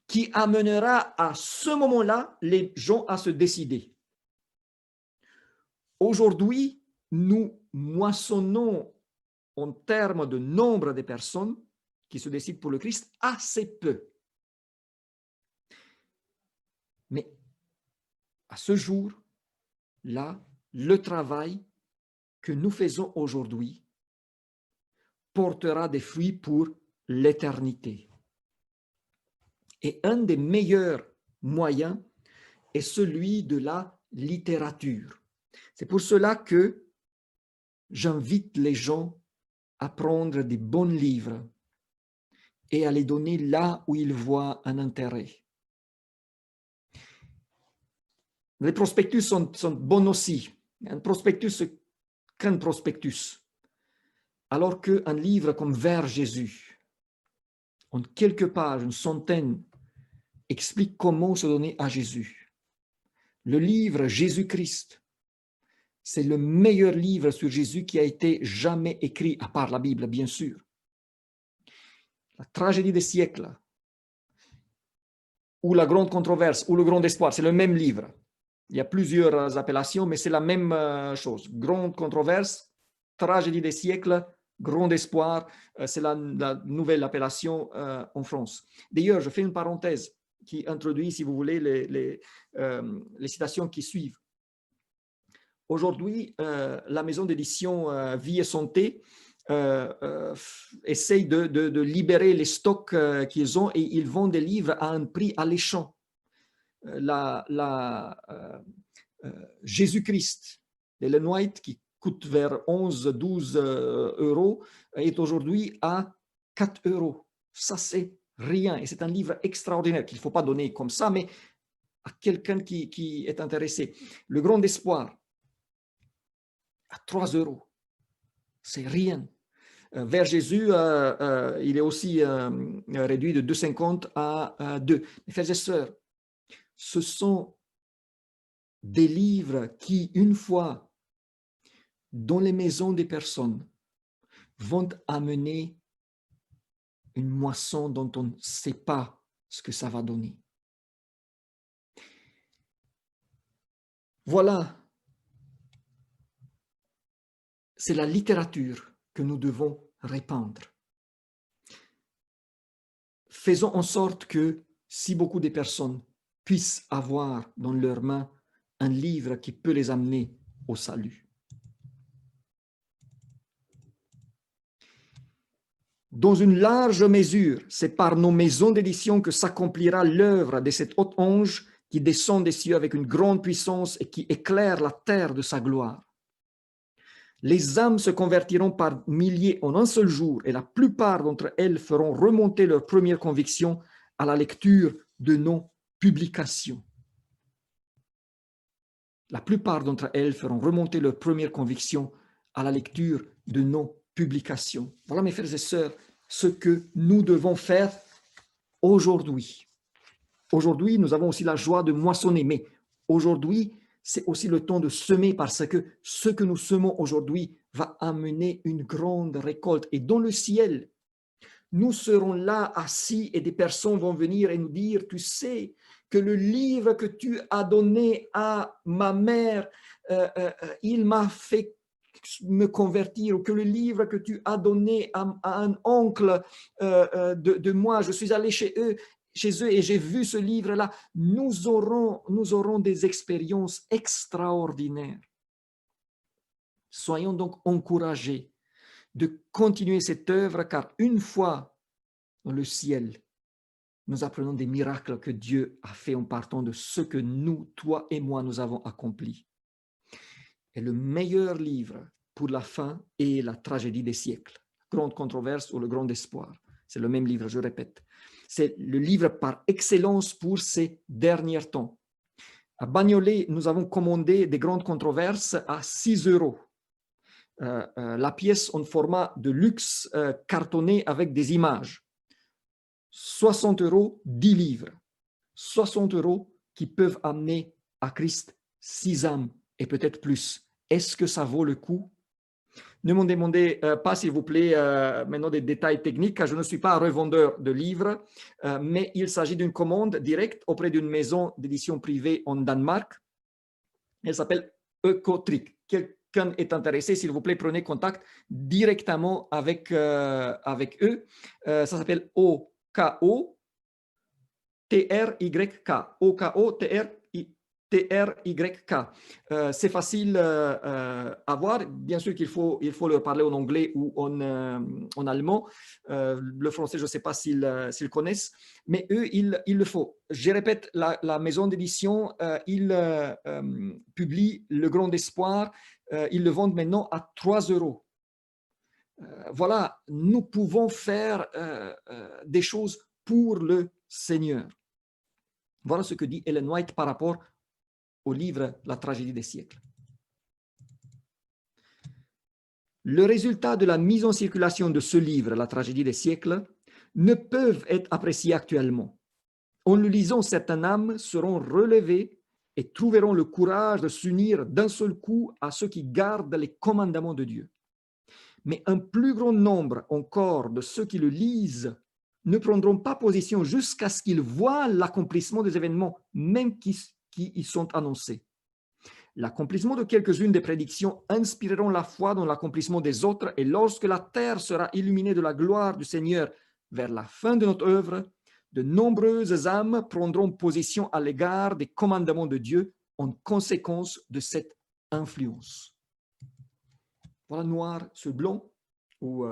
qui amènera à ce moment-là les gens à se décider. Aujourd'hui, nous moissonnons en termes de nombre de personnes qui se décident pour le Christ assez peu. Mais à ce jour-là, le travail que nous faisons aujourd'hui portera des fruits pour l'éternité. Et un des meilleurs moyens est celui de la littérature. C'est pour cela que j'invite les gens à prendre des bons livres et à les donner là où ils voient un intérêt. Les prospectus sont bons aussi. Un prospectus, c'est qu'un prospectus. Alors qu'un livre comme Vers Jésus, en quelques pages, une centaine, explique comment se donner à Jésus. Le livre Jésus-Christ, c'est le meilleur livre sur Jésus qui a été jamais écrit, à part la Bible, bien sûr. La tragédie des siècles, ou la grande controverse, ou le grand espoir, c'est le même livre. Il y a plusieurs appellations, mais c'est la même chose. Grande controverse, tragédie des siècles, grand espoir, c'est la nouvelle appellation en France. D'ailleurs, je fais une parenthèse qui introduit, si vous voulez, les citations qui suivent. Aujourd'hui, la maison d'édition Vie et Santé essaye de libérer les stocks qu'ils ont et ils vendent des livres à un prix alléchant. Jésus-Christ d'Ellen White, qui coûte vers 11-12 euros, est aujourd'hui à 4 euros. Ça, c'est rien. Et c'est un livre extraordinaire qu'il ne faut pas donner comme ça, mais à quelqu'un qui est intéressé. Le Grand Espoir, à 3 euros. C'est rien. Vers Jésus, il est aussi réduit de 2,50 à 2. Mes frères et sœurs, ce sont des livres qui, une fois dans les maisons des personnes, vont amener une moisson dont on ne sait pas ce que ça va donner. Voilà, c'est la littérature que nous devons répandre. Faisons en sorte que si beaucoup de personnes puissent avoir dans leurs mains un livre qui peut les amener au salut. Dans une large mesure, c'est par nos maisons d'édition que s'accomplira l'œuvre de cet haut ange qui descend des cieux avec une grande puissance et qui éclaire la terre de sa gloire. Les âmes se convertiront par milliers en un seul jour et la plupart d'entre elles feront remonter leur première conviction à la lecture de nos publications. La plupart d'entre elles feront remonter leur première conviction à la lecture de nos publications. Voilà, mes frères et sœurs, ce que nous devons faire aujourd'hui. Aujourd'hui, nous avons aussi la joie de moissonner, mais aujourd'hui, c'est aussi le temps de semer parce que ce que nous semons aujourd'hui va amener une grande récolte. Et dans le ciel, nous serons là assis et des personnes vont venir et nous dire, tu sais que le livre que tu as donné à ma mère, il m'a fait me convertir, ou que le livre que tu as donné à un oncle de moi, je suis allé chez eux et j'ai vu ce livre-là. Nous aurons des expériences extraordinaires. Soyons donc encouragés de continuer cette œuvre, car une fois dans le ciel, nous apprenons des miracles que Dieu a fait en partant de ce que nous, toi et moi, nous avons accompli. Et le meilleur livre pour la fin est la tragédie des siècles, grande controverse ou le grand espoir. C'est le même livre, je répète. C'est le livre par excellence pour ces derniers temps. À Bagnolet, nous avons commandé des grandes controverses à 6 euros. La pièce en format de luxe cartonné avec des images. 60 euros, 10 livres. 60 euros qui peuvent amener à Christ 6 âmes et peut-être plus. Est-ce que ça vaut le coup? Ne me demandez pas, s'il vous plaît, maintenant des détails techniques, car je ne suis pas un revendeur de livres, mais il s'agit d'une commande directe auprès d'une maison d'édition privée en Danemark. Elle s'appelle Ecotric. Quelqu'un est intéressé, s'il vous plaît, prenez contact directement avec eux. Ça s'appelle OKO-TRYK. OKO-TRYK. C'est facile à voir. Bien sûr qu'il faut leur parler en anglais ou en allemand. Le français, je ne sais pas s'ils connaissent, mais eux, il le faut. Je répète, la maison d'édition, ils publient Le Grand Espoir. Ils le vendent maintenant à 3 euros. voilà, nous pouvons faire des choses pour le Seigneur. Voilà ce que dit Ellen White par rapport au livre La tragédie des siècles. Le résultat de la mise en circulation de ce livre, La tragédie des siècles, ne peuvent être appréciés actuellement. En le lisant, certaines âmes seront relevées et trouveront le courage de s'unir d'un seul coup à ceux qui gardent les commandements de Dieu. Mais un plus grand nombre encore de ceux qui le lisent ne prendront pas position jusqu'à ce qu'ils voient l'accomplissement des événements, même qui y sont annoncés. L'accomplissement de quelques-unes des prédictions inspireront la foi dans l'accomplissement des autres, et lorsque la terre sera illuminée de la gloire du Seigneur vers la fin de notre œuvre, de nombreuses âmes prendront position à l'égard des commandements de Dieu en conséquence de cette influence. Voilà noir sur blanc, ou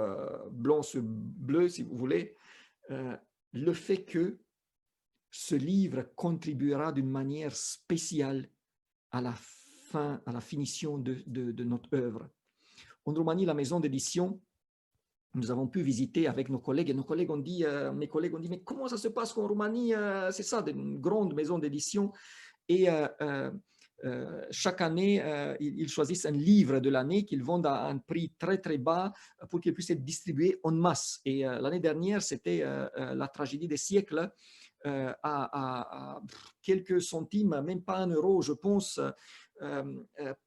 blanc sur bleu si vous voulez, le fait que ce livre contribuera d'une manière spéciale à la fin, à la finition de notre œuvre. En Roumanie, la maison d'édition, nous avons pu visiter avec nos collègues, et nos collègues ont dit, mes collègues ont dit, mais comment ça se passe qu'en Roumanie, c'est ça, une grande maison d'édition, et chaque année, ils choisissent un livre de l'année qu'ils vendent à un prix très très bas pour qu'il puisse être distribué en masse. Et l'année dernière, c'était La tragédie des siècles, à quelques centimes, même pas un euro, je pense,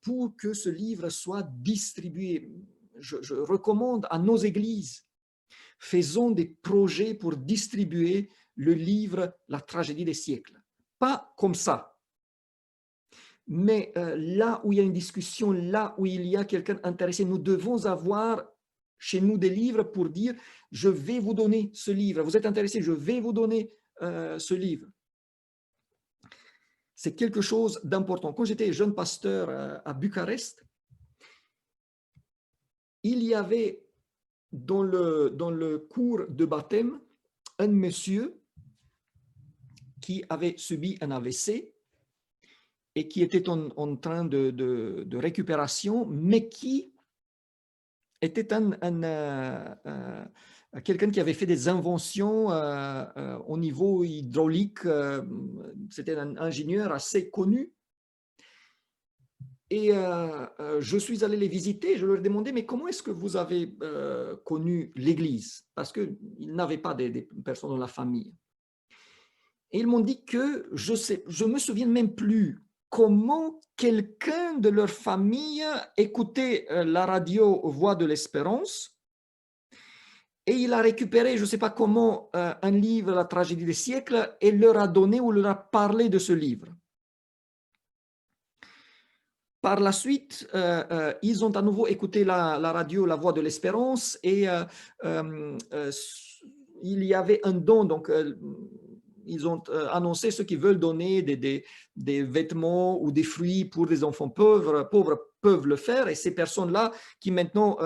pour que ce livre soit distribué. Je recommande à nos églises, faisons des projets pour distribuer le livre La tragédie des siècles. Pas comme ça, mais là où il y a une discussion, là où il y a quelqu'un intéressé, nous devons avoir chez nous des livres pour dire « je vais vous donner ce livre, vous êtes intéressé, je vais vous donner ce livre ». C'est quelque chose d'important. Quand j'étais jeune pasteur à Bucarest, il y avait dans le cours de baptême un monsieur qui avait subi un AVC et qui était en train de récupération, mais qui était quelqu'un qui avait fait des inventions au niveau hydraulique. C'était un ingénieur assez connu. Et je suis allé les visiter, je leur ai demandé, mais comment est-ce que vous avez connu l'Église? Parce qu'ils n'avaient pas des personnes dans la famille. Et ils m'ont dit que je me souviens même plus comment quelqu'un de leur famille écoutait la radio Voix de l'Espérance, et il a récupéré, je ne sais pas comment, un livre, La tragédie des siècles, et leur a donné ou leur a parlé de ce livre. Par la suite, ils ont à nouveau écouté la radio La Voix de l'Espérance, et il y avait un don, donc ils ont annoncé ceux qui veulent donner des vêtements ou des fruits pour des enfants pauvres peuvent le faire, et ces personnes-là qui maintenant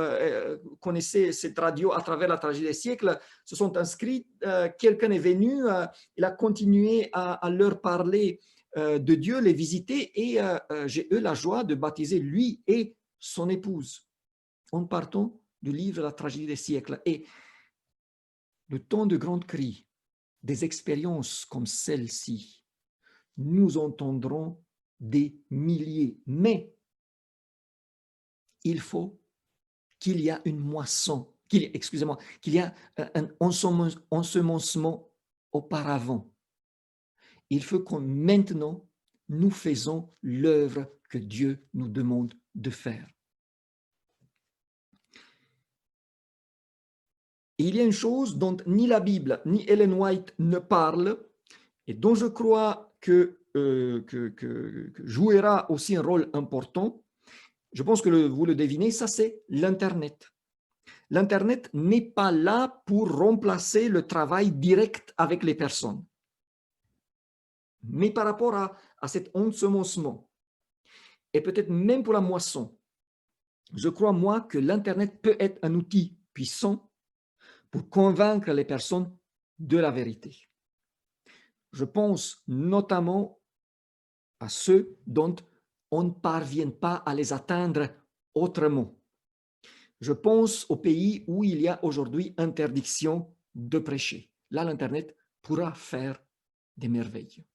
connaissaient cette radio à travers La tragédie des siècles se sont inscrites. Quelqu'un est venu, il a continué à leur parler de Dieu, les visiter, et j'ai eu la joie de baptiser lui et son épouse en partant du livre La tragédie des siècles. Et le temps de grandes cris, des expériences comme celle-ci, nous entendrons des milliers, mais il faut qu'il y ait une moisson, qu'il y a un ensemencement auparavant. Il faut que maintenant, nous faisons l'œuvre que Dieu nous demande de faire. Et il y a une chose dont ni la Bible ni Ellen White ne parlent, et dont je crois que jouera aussi un rôle important. Je pense que vous le devinez, ça c'est l'Internet. L'Internet n'est pas là pour remplacer le travail direct avec les personnes. Mais par rapport à cet ensemencement, et peut-être même pour la moisson, je crois, moi, que l'Internet peut être un outil puissant pour convaincre les personnes de la vérité. Je pense notamment à ceux dont on ne parvient pas à les atteindre autrement. Je pense aux pays où il y a aujourd'hui interdiction de prêcher. Là, l'Internet pourra faire des merveilles.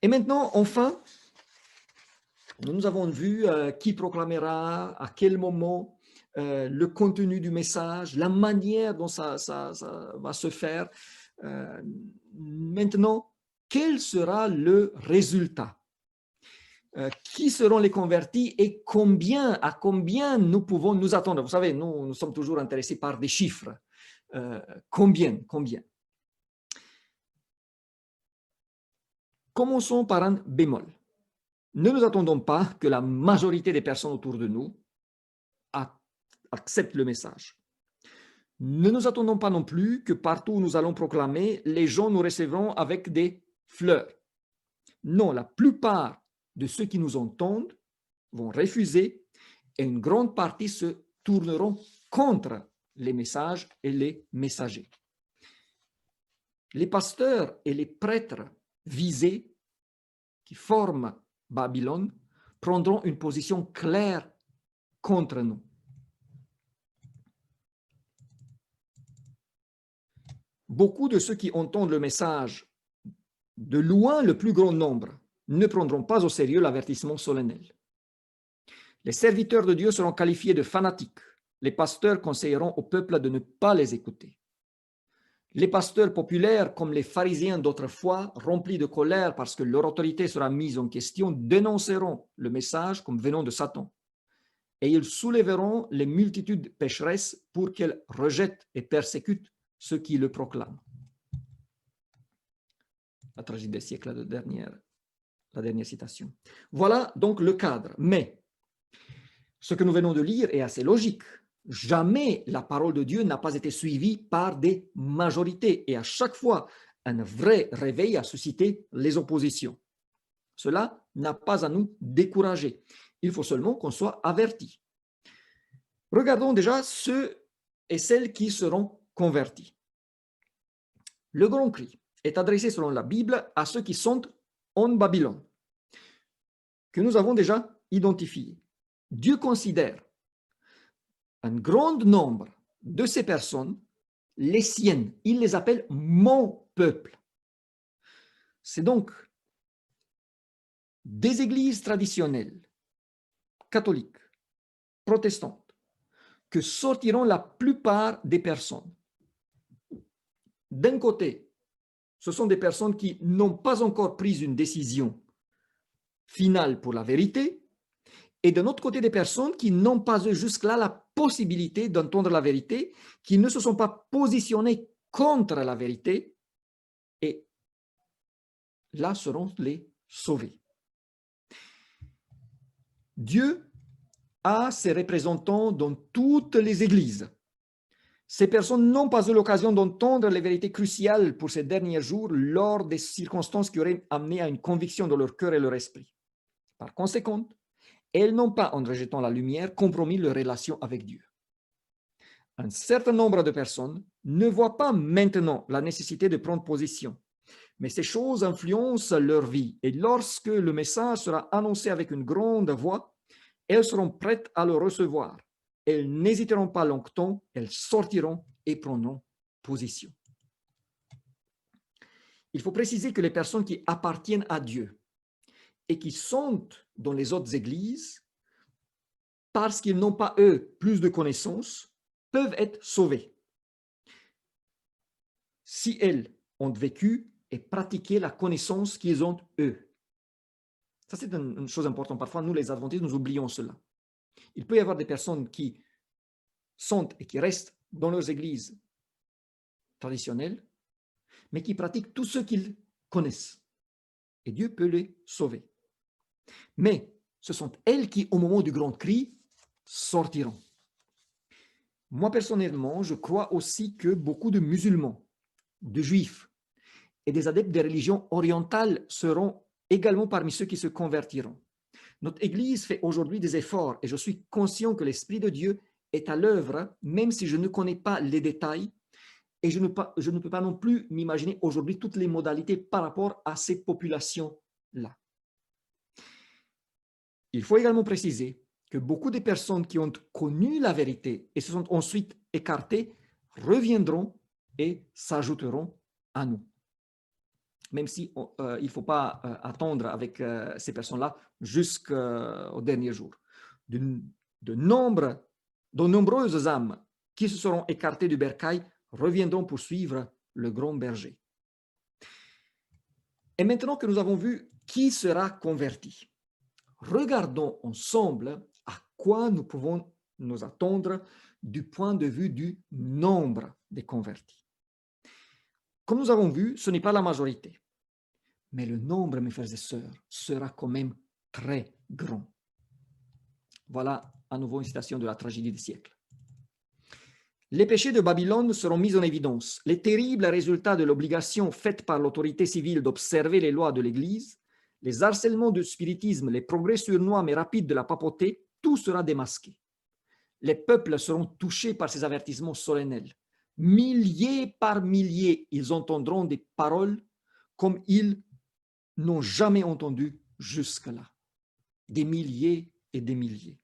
Et maintenant, enfin, nous avons vu qui proclamera, à quel moment, le contenu du message, la manière dont ça va se faire. Maintenant, quel sera le résultat? Qui seront les convertis et à combien nous pouvons nous attendre? Vous savez, nous sommes toujours intéressés par des chiffres. Combien? Commençons par un bémol. Ne nous attendons pas que la majorité des personnes autour de nous acceptent le message. Ne nous attendons pas non plus que partout où nous allons proclamer, les gens nous recevront avec des fleurs. Non, la plupart de ceux qui nous entendent vont refuser et une grande partie se tourneront contre les messages et les messagers. Les pasteurs et les prêtres visés qui forment Babylone prendront une position claire contre nous. Beaucoup de ceux qui entendent le message, de loin le plus grand nombre, ne prendront pas au sérieux l'avertissement solennel. Les serviteurs de Dieu seront qualifiés de fanatiques. Les pasteurs conseilleront au peuple de ne pas les écouter. Les pasteurs populaires, comme les pharisiens d'autrefois, remplis de colère parce que leur autorité sera mise en question, dénonceront le message comme venant de Satan. Et ils soulèveront les multitudes pécheresses pour qu'elles rejettent et persécutent ceux qui le proclament. La tragédie des siècles, la dernière citation. Voilà donc le cadre. Mais ce que nous venons de lire est assez logique. Jamais la parole de Dieu n'a pas été suivie par des majorités et à chaque fois, un vrai réveil a suscité les oppositions. Cela n'a pas à nous décourager. Il faut seulement qu'on soit avertis. Regardons déjà ceux et celles qui seront convertis. Le grand cri est adressé selon la Bible à ceux qui sont en Babylone, que nous avons déjà identifiés. Dieu considère un grand nombre de ces personnes les siennes. Il les appelle mon peuple. C'est donc des églises traditionnelles, catholiques, protestantes, que sortiront la plupart des personnes. D'un côté, ce sont des personnes qui n'ont pas encore pris une décision finale pour la vérité, et de l'autre côté, des personnes qui n'ont pas eu jusque-là la possibilité d'entendre la vérité, qui ne se sont pas positionnées contre la vérité, et là seront les sauvés. Dieu a ses représentants dans toutes les églises. Ces personnes n'ont pas eu l'occasion d'entendre les vérités cruciales pour ces derniers jours lors des circonstances qui auraient amené à une conviction dans leur cœur et leur esprit. Par conséquent, elles n'ont pas, en rejetant la lumière, compromis leur relation avec Dieu. Un certain nombre de personnes ne voient pas maintenant la nécessité de prendre position, mais ces choses influencent leur vie et lorsque le message sera annoncé avec une grande voix, elles seront prêtes à le recevoir. Elles n'hésiteront pas longtemps, elles sortiront et prendront position. Il faut préciser que les personnes qui appartiennent à Dieu et qui sont dans les autres églises, parce qu'ils n'ont pas, eux, plus de connaissances, peuvent être sauvés. Si elles ont vécu et pratiqué la connaissance qu'ils ont, eux. Ça, c'est une chose importante. Parfois, nous, les adventistes, nous oublions cela. Il peut y avoir des personnes qui sont et qui restent dans leurs églises traditionnelles, mais qui pratiquent tout ce qu'ils connaissent. Et Dieu peut les sauver. Mais ce sont elles qui, au moment du grand cri, sortiront. Moi, personnellement, je crois aussi que beaucoup de musulmans, de juifs et des adeptes des religions orientales seront également parmi ceux qui se convertiront. Notre Église fait aujourd'hui des efforts et je suis conscient que l'Esprit de Dieu est à l'œuvre, même si je ne connais pas les détails et je ne peux pas non plus m'imaginer aujourd'hui toutes les modalités par rapport à ces populations-là. Il faut également préciser que beaucoup de personnes qui ont connu la vérité et se sont ensuite écartées reviendront et s'ajouteront à nous. Même si il ne faut pas attendre avec ces personnes-là jusqu'au dernier jour. De nombreuses âmes qui se seront écartées du bercail reviendront pour suivre le grand berger. Et maintenant que nous avons vu qui sera converti, regardons ensemble à quoi nous pouvons nous attendre du point de vue du nombre des convertis. Comme nous avons vu, ce n'est pas la majorité, mais le nombre, mes frères et sœurs, sera quand même très grand. Voilà à nouveau une citation de la tragédie des siècles. Les péchés de Babylone seront mis en évidence. Les terribles résultats de l'obligation faite par l'autorité civile d'observer les lois de l'Église, les harcèlements du spiritisme, les progrès surnois mais rapides de la papauté, tout sera démasqué. Les peuples seront touchés par ces avertissements solennels. Milliers par milliers, ils entendront des paroles comme ils n'ont jamais entendu jusque-là. Des milliers et des milliers.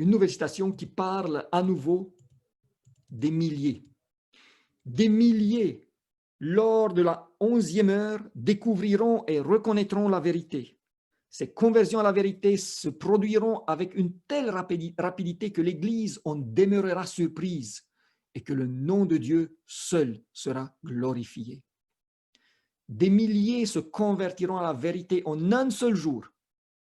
Une nouvelle citation qui parle à nouveau des milliers. Des milliers, lors de la 11e heure, découvriront et reconnaîtront la vérité. Ces conversions à la vérité se produiront avec une telle rapidité que l'Église en demeurera surprise et que le nom de Dieu seul sera glorifié. Des milliers se convertiront à la vérité en un seul jour,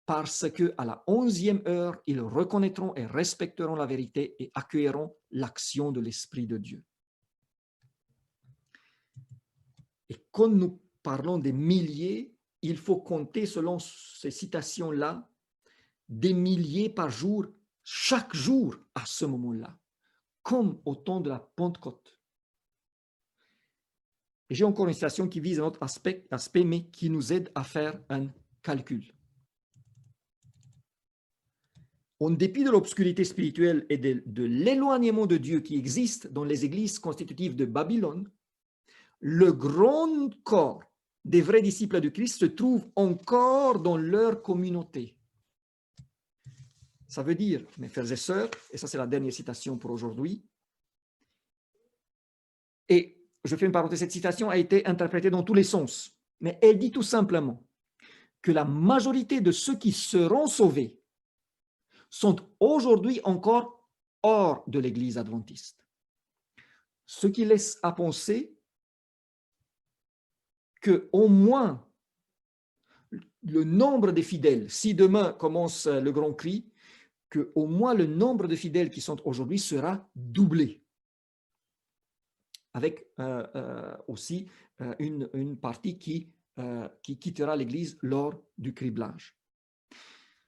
parce qu'à la 11e heure, ils reconnaîtront et respecteront la vérité et accueilleront l'action de l'Esprit de Dieu. Et quand nous parlons des milliers, il faut compter, selon ces citations-là, des milliers par jour, chaque jour à ce moment-là, comme au temps de la Pentecôte. Et j'ai encore une citation qui vise un autre aspect, mais qui nous aide à faire un calcul. En dépit de l'obscurité spirituelle et de l'éloignement de Dieu qui existe dans les églises constitutives de Babylone, le grand corps des vrais disciples de Christ se trouve encore dans leur communauté. Ça veut dire, mes frères et sœurs, et ça c'est la dernière citation pour aujourd'hui, et je fais une parenthèse, cette citation a été interprétée dans tous les sens, mais elle dit tout simplement que la majorité de ceux qui seront sauvés sont aujourd'hui encore hors de l'Église adventiste. Ce qui laisse à penser qu'au moins le nombre de fidèles, si demain commence le grand cri, qu'au moins le nombre de fidèles qui sont aujourd'hui sera doublé. Avec aussi une partie qui quittera l'Église lors du criblage.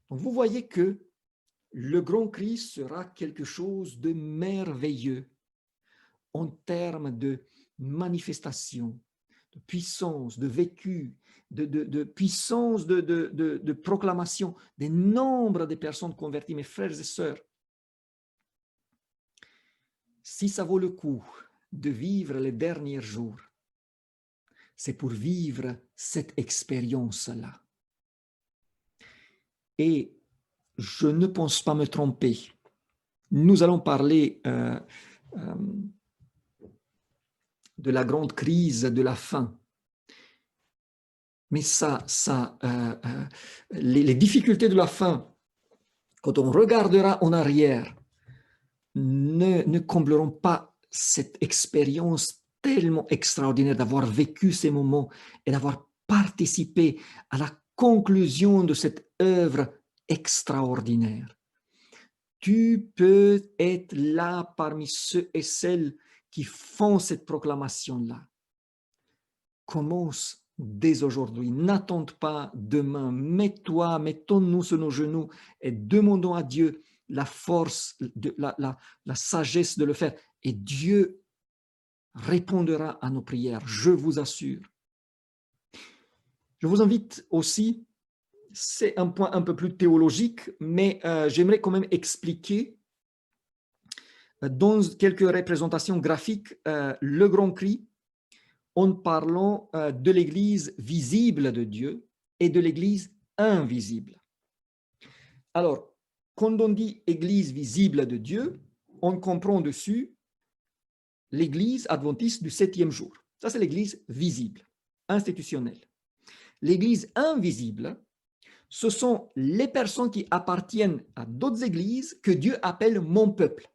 Donc vous voyez que le grand cri sera quelque chose de merveilleux en termes de manifestation, de puissance, de vécu, de puissance de proclamation, des nombres de personnes converties. Mes frères et sœurs, si ça vaut le coup de vivre les derniers jours, c'est pour vivre cette expérience-là. Et je ne pense pas me tromper. Nous allons parler de la grande crise de la faim. Mais les difficultés de la faim, quand on regardera en arrière, ne combleront pas cette expérience tellement extraordinaire d'avoir vécu ces moments et d'avoir participé à la conclusion de cette œuvre extraordinaire. Tu peux être là parmi ceux et celles qui font cette proclamation-là. Commence dès aujourd'hui. N'attends pas demain. Mettons-nous sur nos genoux et demandons à Dieu la force, la sagesse de le faire. Et Dieu répondra à nos prières, je vous assure. Je vous invite aussi, c'est un point un peu plus théologique, mais j'aimerais quand même expliquer dans quelques représentations graphiques le grand cri en parlant de l'Église visible de Dieu et de l'Église invisible. Alors, quand on dit Église visible de Dieu, on comprend dessus l'Église adventiste du 7e jour. Ça, c'est l'Église visible, institutionnelle. L'Église invisible, ce sont les personnes qui appartiennent à d'autres églises que Dieu appelle mon peuple.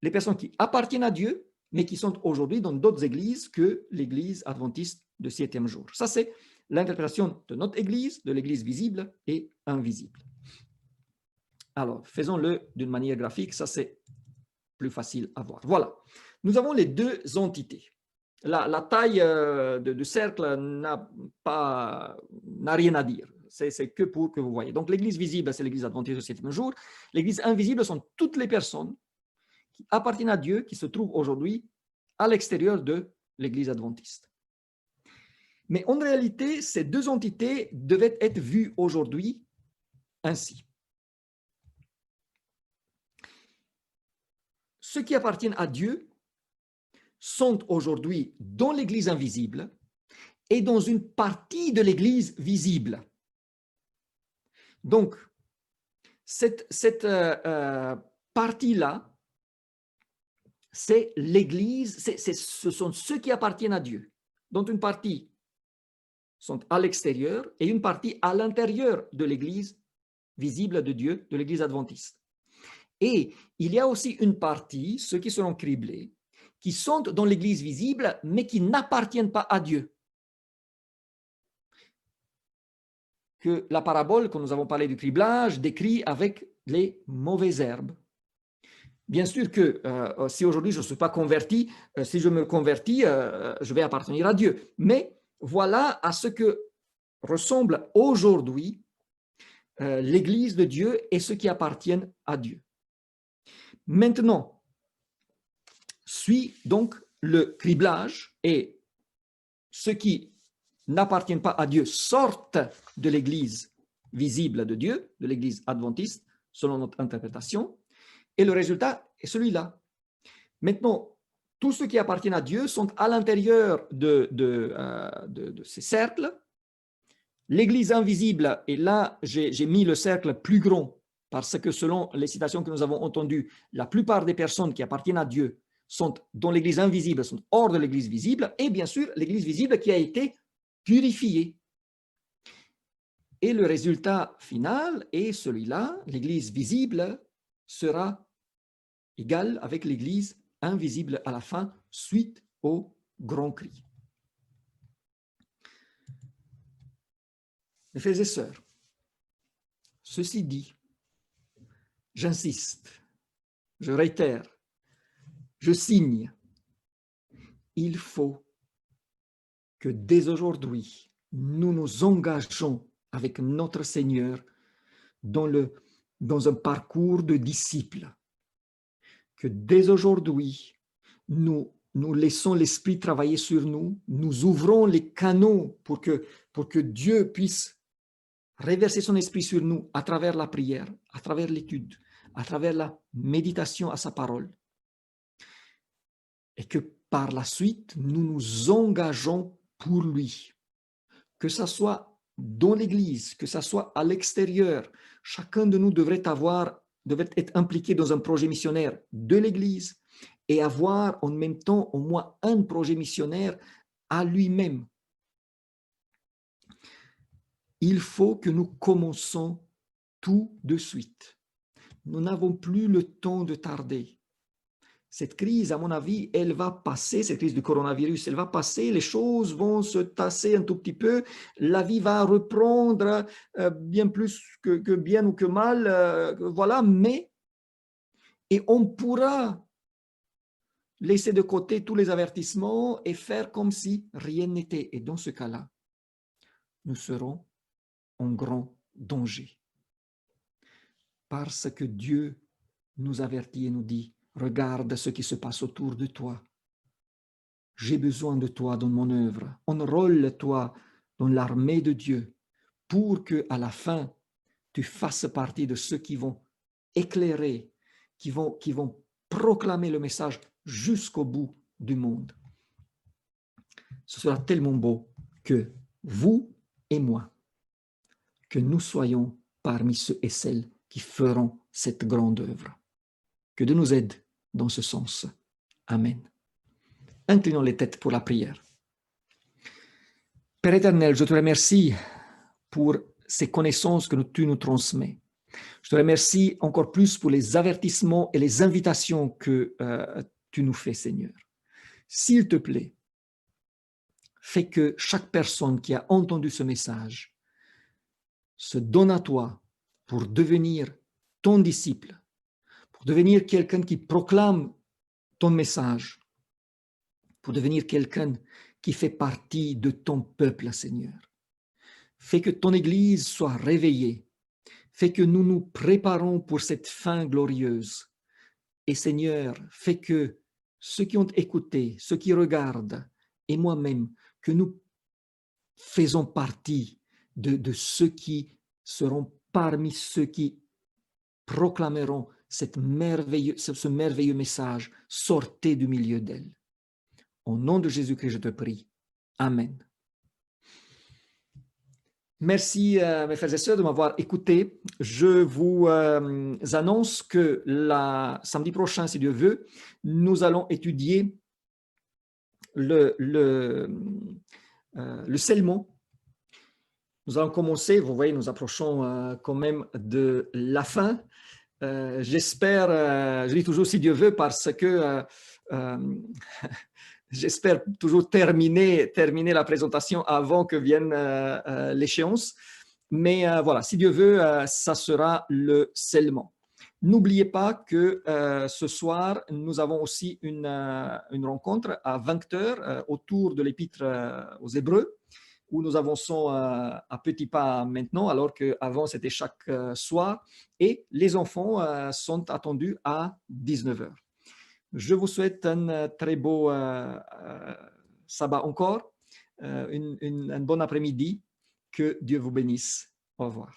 Les personnes qui appartiennent à Dieu, mais qui sont aujourd'hui dans d'autres églises que l'Église adventiste du 7e jour. Ça, c'est l'interprétation de notre Église, de l'Église visible et invisible. Alors, faisons-le d'une manière graphique, ça c'est plus facile à voir. Voilà, nous avons les deux entités. La taille de cercle n'a rien à dire. C'est que pour que vous voyez. Donc, l'Église visible, c'est l'Église adventiste du 7e jour. L'Église invisible sont toutes les personnes qui appartiennent à Dieu, qui se trouvent aujourd'hui à l'extérieur de l'Église adventiste. Mais en réalité, ces deux entités devaient être vues aujourd'hui ainsi. Ceux qui appartiennent à Dieu sont aujourd'hui dans l'Église invisible et dans une partie de l'Église visible. Donc, cette partie-là, c'est l'Église, ce sont ceux qui appartiennent à Dieu, dont une partie sont à l'extérieur et une partie à l'intérieur de l'Église visible de Dieu, de l'Église adventiste. Et il y a aussi une partie, ceux qui seront criblés, qui sont dans l'Église visible, mais qui n'appartiennent pas à Dieu. Que la parabole, quand nous avons parlé du criblage, décrit avec les mauvaises herbes. Bien sûr que si aujourd'hui je ne suis pas converti, si je me convertis, je vais appartenir à Dieu. Mais voilà à ce que ressemble aujourd'hui l'Église de Dieu et ceux qui appartiennent à Dieu. Maintenant, suit donc le criblage et ceux qui n'appartiennent pas à Dieu sortent de l'Église visible de Dieu, de l'Église adventiste, selon notre interprétation, et le résultat est celui-là. Maintenant, tous ceux qui appartiennent à Dieu sont à l'intérieur de ces cercles. L'Église invisible, et là j'ai mis le cercle plus grand, parce que selon les citations que nous avons entendues, la plupart des personnes qui appartiennent à Dieu sont dans l'Église invisible, sont hors de l'Église visible, et bien sûr l'Église visible qui a été purifiée. Et le résultat final est celui-là, l'Église visible sera égale avec l'Église invisible à la fin, suite au grand cri. Mes frères et sœurs, ceci dit, j'insiste, je réitère, je signe, il faut que dès aujourd'hui, nous nous engageons avec notre Seigneur dans un parcours de disciples. Que dès aujourd'hui, nous laissons l'Esprit travailler sur nous, nous ouvrons les canaux pour que Dieu puisse reverser son Esprit sur nous à travers la prière, à travers l'étude, à travers la méditation à sa parole. Et que par la suite, nous nous engageons pour lui. Que ça soit dans l'Église, que ça soit à l'extérieur, chacun de nous devrait être impliqué dans un projet missionnaire de l'Église et avoir en même temps au moins un projet missionnaire à lui-même. Il faut que nous commençons tout de suite. Nous n'avons plus le temps de tarder. Cette crise, à mon avis, elle va passer, cette crise du coronavirus, elle va passer, les choses vont se tasser un tout petit peu, la vie va reprendre bien plus que bien ou que mal, voilà, mais, et on pourra laisser de côté tous les avertissements et faire comme si rien n'était. Et dans ce cas-là, nous serons en grand danger. Parce que Dieu nous avertit et nous dit, regarde ce qui se passe autour de toi. J'ai besoin de toi dans mon œuvre. Enrôle-toi dans l'armée de Dieu pour que à la fin, tu fasses partie de ceux qui vont éclairer, qui vont proclamer le message jusqu'au bout du monde. Ce sera tellement beau que vous et moi, que nous soyons parmi ceux et celles qui feront cette grande œuvre. Que Dieu nous aide dans ce sens. Amen. Inclinons les têtes pour la prière. Père éternel, je te remercie pour ces connaissances que tu nous transmets. Je te remercie encore plus pour les avertissements et les invitations que tu nous fais, Seigneur. S'il te plaît, fais que chaque personne qui a entendu ce message se donne à toi pour devenir ton disciple, pour devenir quelqu'un qui proclame ton message, pour devenir quelqu'un qui fait partie de ton peuple, Seigneur. Fais que ton Église soit réveillée. Fais que nous nous préparons pour cette fin glorieuse. Et Seigneur, fais que ceux qui ont écouté, ceux qui regardent, et moi-même, que nous faisons partie de ceux qui seront parmi ceux qui proclameront ce merveilleux message, sortez du milieu d'elle. Au nom de Jésus-Christ, je te prie. Amen. Merci, mes frères et sœurs, de m'avoir écouté. Je vous annonce que samedi prochain, si Dieu veut, nous allons étudier le sermon. Nous allons commencer, vous voyez, nous approchons quand même de la fin. J'espère, je dis toujours si Dieu veut, parce que j'espère toujours terminer la présentation avant que vienne l'échéance. Mais voilà, si Dieu veut, ça sera le scellement. N'oubliez pas que ce soir, nous avons aussi une rencontre à 20h autour de l'épître aux Hébreux, où nous avançons à petits pas maintenant, alors qu'avant, c'était chaque soir. Et les enfants sont attendus à 19h. Je vous souhaite un très beau sabbat encore, un bon après-midi. Que Dieu vous bénisse. Au revoir.